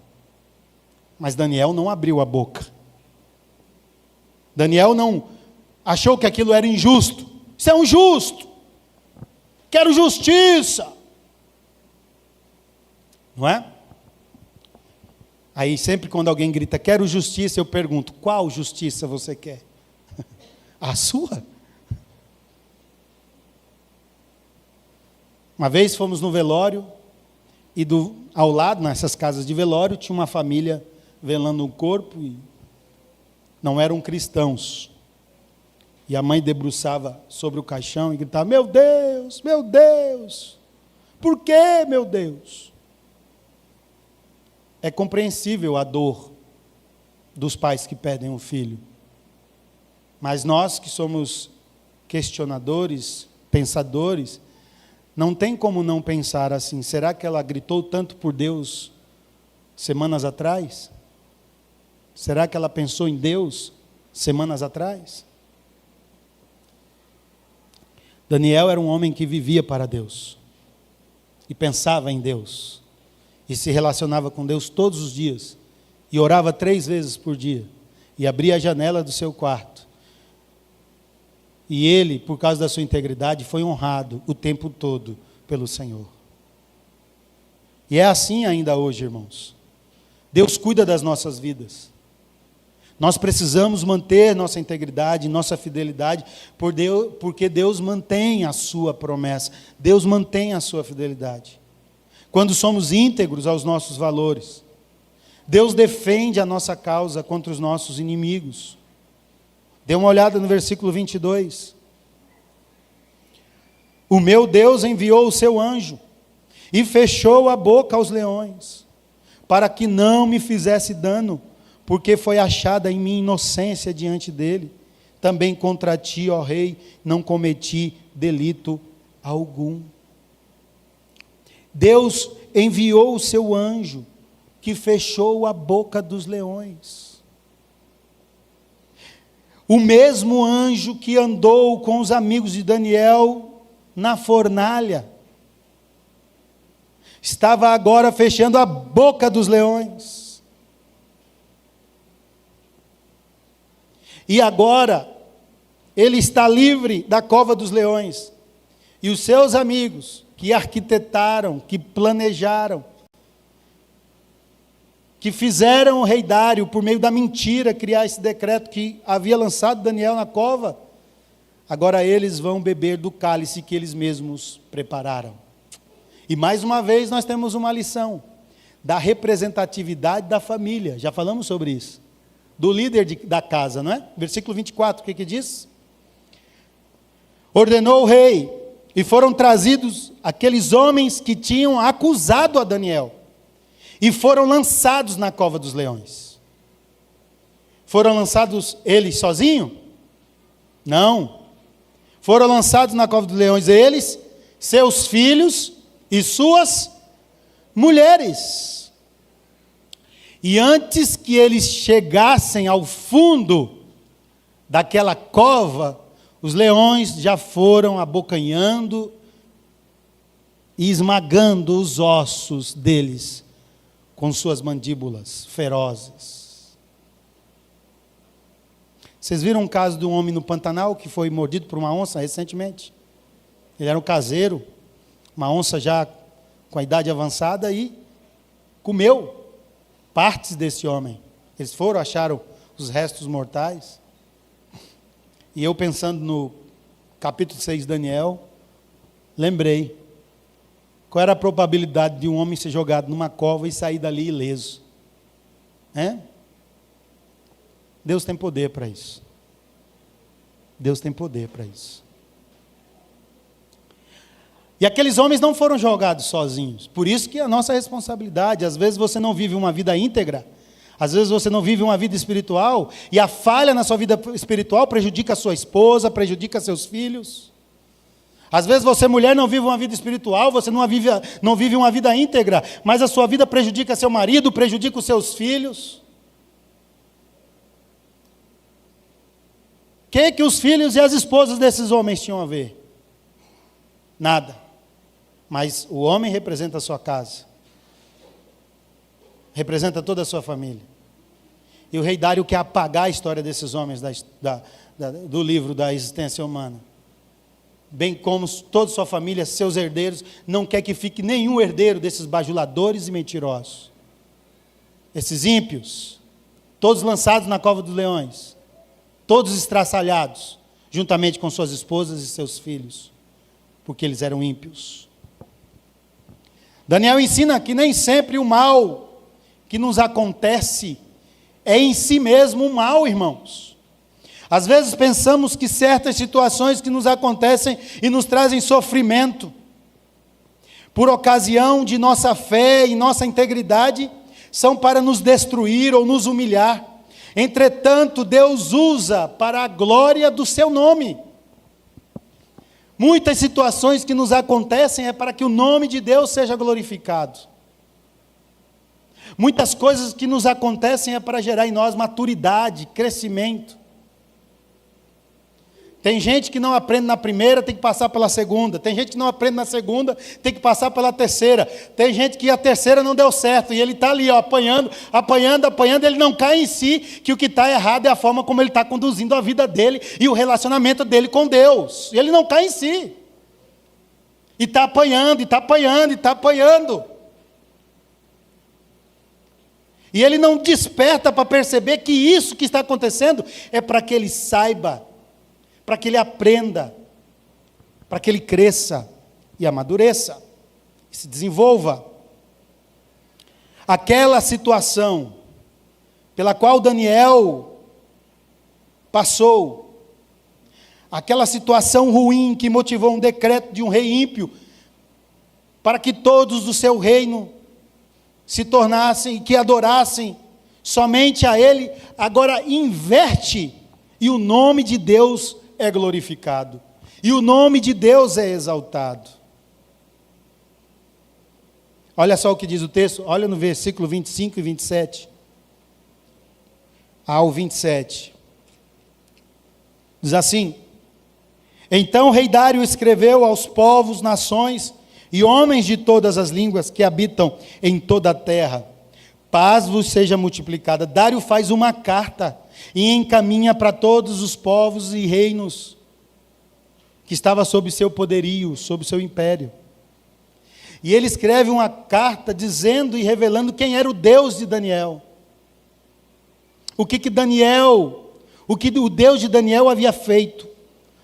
Mas Daniel não abriu a boca. Daniel não achou que aquilo era injusto. Isso é injusto. Quero justiça. Não é? Aí sempre quando alguém grita, quero justiça, eu pergunto, qual justiça você quer? A sua? Uma vez fomos no velório, e ao lado, nessas casas de velório, tinha uma família velando um corpo, e não eram cristãos. E a mãe debruçava sobre o caixão e gritava, meu Deus, por que, meu Deus? É compreensível a dor dos pais que perdem um filho. Mas nós que somos questionadores, pensadores, não tem como não pensar assim. Será que ela gritou tanto por Deus semanas atrás? Será que ela pensou em Deus semanas atrás? Daniel era um homem que vivia para Deus. E pensava em Deus. E se relacionava com Deus todos os dias. E orava 3 vezes por dia. E abria a janela do seu quarto. E ele, por causa da sua integridade, foi honrado o tempo todo pelo Senhor. E é assim ainda hoje, irmãos. Deus cuida das nossas vidas. Nós precisamos manter nossa integridade, nossa fidelidade, porque Deus mantém a sua promessa. Deus mantém a sua fidelidade. Quando somos íntegros aos nossos valores, Deus defende a nossa causa contra os nossos inimigos. Dê uma olhada no versículo 22. O meu Deus enviou o seu anjo e fechou a boca aos leões, para que não me fizesse dano, porque foi achada em mim inocência diante dele. Também contra ti, ó rei, não cometi delito algum. Deus enviou o seu anjo, que fechou a boca dos leões. O mesmo anjo que andou com os amigos de Daniel na fornalha, estava agora fechando a boca dos leões. E agora, ele está livre da cova dos leões. E os seus amigos, que arquitetaram, que planejaram, que fizeram o rei Dário, por meio da mentira, criar esse decreto que havia lançado Daniel na cova, agora eles vão beber do cálice que eles mesmos prepararam. E mais uma vez nós temos uma lição da representatividade da família. Já falamos sobre isso. Do líder da casa, não é? Versículo 24, o que diz? Ordenou o rei, e foram trazidos aqueles homens que tinham acusado a Daniel, e foram lançados na cova dos leões. Foram lançados eles sozinhos? Não. Foram lançados na cova dos leões eles, seus filhos e suas mulheres. E antes que eles chegassem ao fundo daquela cova, os leões já foram abocanhando e esmagando os ossos deles com suas mandíbulas ferozes. Vocês viram um caso de um homem no Pantanal que foi mordido por uma onça recentemente? Ele era um caseiro, uma onça já com a idade avançada, e comeu partes desse homem. Eles foram, acharam os restos mortais. E eu, pensando no capítulo 6 de Daniel, lembrei qual era a probabilidade de um homem ser jogado numa cova e sair dali ileso. Deus tem poder para isso. Deus tem poder para isso. E aqueles homens não foram jogados sozinhos. Por isso que é a nossa responsabilidade. Às vezes você não vive uma vida íntegra. Às vezes você não vive uma vida espiritual. E a falha na sua vida espiritual prejudica a sua esposa, prejudica seus filhos. Às vezes você, mulher, não vive uma vida espiritual, você não vive uma vida íntegra, mas a sua vida prejudica seu marido, prejudica os seus filhos. O que os filhos e as esposas desses homens tinham a ver? Nada. Mas o homem representa a sua casa. representa toda a sua família. E o rei Dário quer apagar a história desses homens do livro da existência humana. Bem como toda a sua família, seus herdeiros, não quer que fique nenhum herdeiro desses bajuladores e mentirosos. Esses ímpios, todos lançados na cova dos leões, todos estraçalhados, juntamente com suas esposas e seus filhos, porque eles eram ímpios. Daniel ensina que nem sempre o mal que nos acontece é em si mesmo um mal, irmãos. Às vezes pensamos que certas situações que nos acontecem e nos trazem sofrimento, por ocasião de nossa fé e nossa integridade, são para nos destruir ou nos humilhar. Entretanto, Deus usa para a glória do seu nome. Muitas situações que nos acontecem é para que o nome de Deus seja glorificado. Muitas coisas que nos acontecem é para gerar em nós maturidade, crescimento. Tem gente que não aprende na primeira, tem que passar pela segunda. Tem gente que não aprende na segunda, tem que passar pela terceira. Tem gente que a terceira não deu certo, e ele está ali, apanhando, ele não cai em si, que o que está errado é a forma como ele está conduzindo a vida dele e o relacionamento dele com Deus. Ele não cai em si. E está apanhando, e está apanhando, e está apanhando. E ele não desperta para perceber que isso que está acontecendo é para que ele saiba, para que ele aprenda, para que ele cresça e amadureça, e se desenvolva. Aquela situação pela qual Daniel passou, aquela situação ruim que motivou um decreto de um rei ímpio, para que todos do seu reino se tornassem e que adorassem somente a ele, agora inverte, e o nome de Deus é glorificado, e o nome de Deus é exaltado. Olha só o que diz o texto, olha no versículo 25 e 27, ao 27, diz assim: então o rei Dário escreveu aos povos, nações e homens de todas as línguas que habitam em toda a terra, paz vos seja multiplicada. Dário faz uma carta e encaminha para todos os povos e reinos que estava sob seu poderio, sob seu império. E ele escreve uma carta dizendo e revelando quem era o Deus de Daniel. O que o Deus de Daniel havia feito,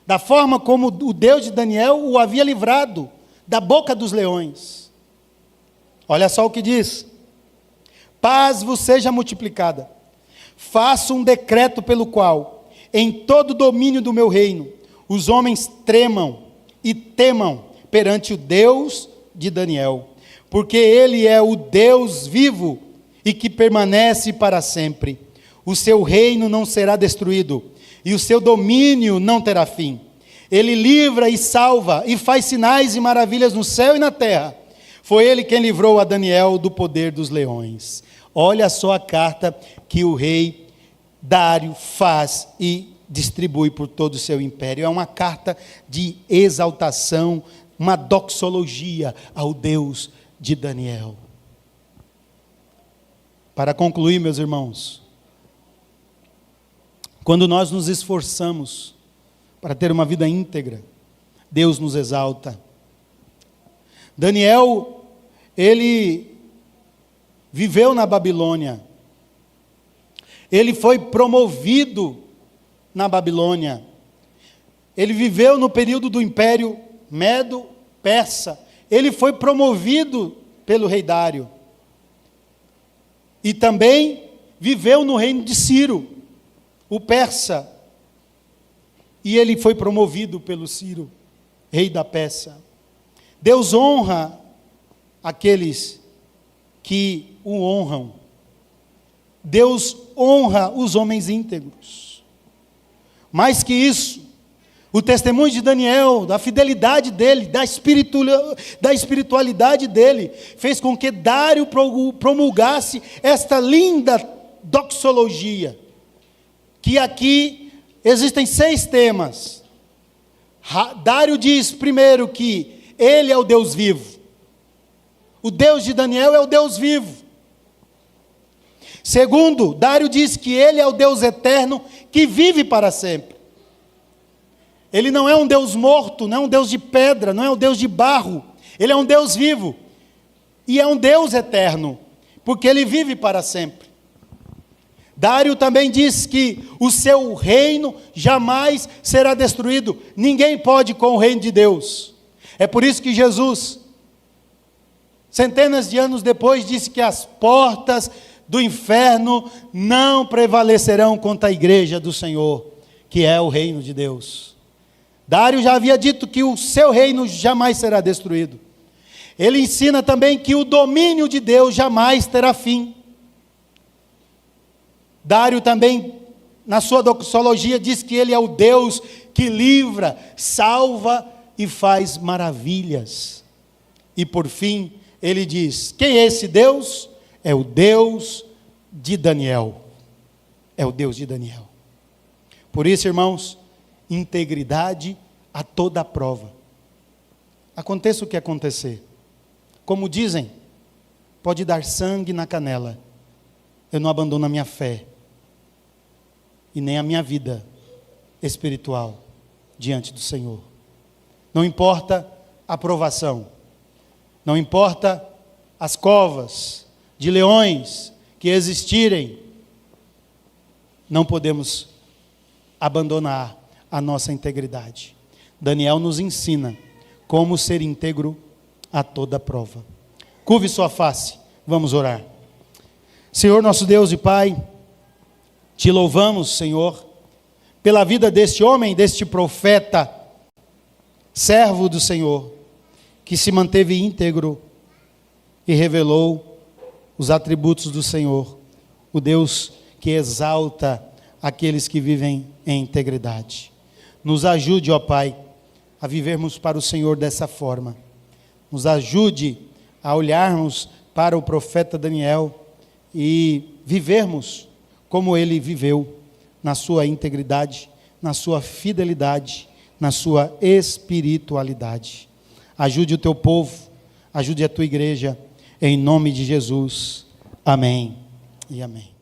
da forma como o Deus de Daniel o havia livrado da boca dos leões. Olha só o que diz: paz vos seja multiplicada. Faço um decreto pelo qual, em todo o domínio do meu reino, os homens tremam e temam perante o Deus de Daniel, porque ele é o Deus vivo e que permanece para sempre. O seu reino não será destruído, e o seu domínio não terá fim. Ele livra e salva, e faz sinais e maravilhas no céu e na terra. Foi ele quem livrou a Daniel do poder dos leões. Olha só a carta que o rei Dário faz e distribui por todo o seu império. É uma carta de exaltação, uma doxologia ao Deus de Daniel. Para concluir, meus irmãos, quando nós nos esforçamos para ter uma vida íntegra, Deus nos exalta. Daniel, ele viveu na Babilônia, ele foi promovido na Babilônia, ele viveu no período do Império Medo-Persa, ele foi promovido pelo rei Dário, e também viveu no reino de Ciro, o persa, e ele foi promovido pelo Ciro, rei da Pérsia. Deus honra aqueles que o honram. Deus honra os homens íntegros. Mais que isso, o testemunho de Daniel, da fidelidade dele, da espiritualidade dele, fez com que Dário promulgasse esta linda doxologia, que aqui existem 6 temas. Dário diz primeiro que ele é o Deus vivo. O Deus de Daniel é o Deus vivo. Segundo, Dário diz que ele é o Deus eterno que vive para sempre. Ele não é um Deus morto, não é um Deus de pedra, não é um Deus de barro. Ele é um Deus vivo. E é um Deus eterno, porque ele vive para sempre. Dário também diz que o seu reino jamais será destruído. Ninguém pode com o reino de Deus. É por isso que Jesus, centenas de anos depois, disse que as portas do inferno não prevalecerão contra a igreja do Senhor, que é o reino de Deus. Dário já havia dito que o seu reino jamais será destruído. Ele ensina também que o domínio de Deus jamais terá fim. Dário também, na sua doxologia, diz que ele é o Deus que livra, salva e faz maravilhas. E por fim, ele diz: quem é esse Deus? É o Deus de Daniel. É o Deus de Daniel. Por isso, irmãos, integridade a toda prova. Aconteça o que acontecer. Como dizem, pode dar sangue na canela. Eu não abandono a minha fé. E nem a minha vida espiritual diante do Senhor. Não importa a provação. Não importa as covas de leões que existirem. Não podemos abandonar a nossa integridade. Daniel nos ensina como ser íntegro a toda prova. Curve sua face, vamos orar. Senhor nosso Deus e Pai, te louvamos, Senhor, pela vida deste homem, deste profeta, servo do Senhor, que se manteve íntegro e revelou os atributos do Senhor, o Deus que exalta aqueles que vivem em integridade. Nos ajude, ó Pai, a vivermos para o Senhor dessa forma. Nos ajude a olharmos para o profeta Daniel e vivermos como ele viveu, na sua integridade, na sua fidelidade, na sua espiritualidade. Ajude o teu povo, ajude a tua igreja, em nome de Jesus. Amém e amém.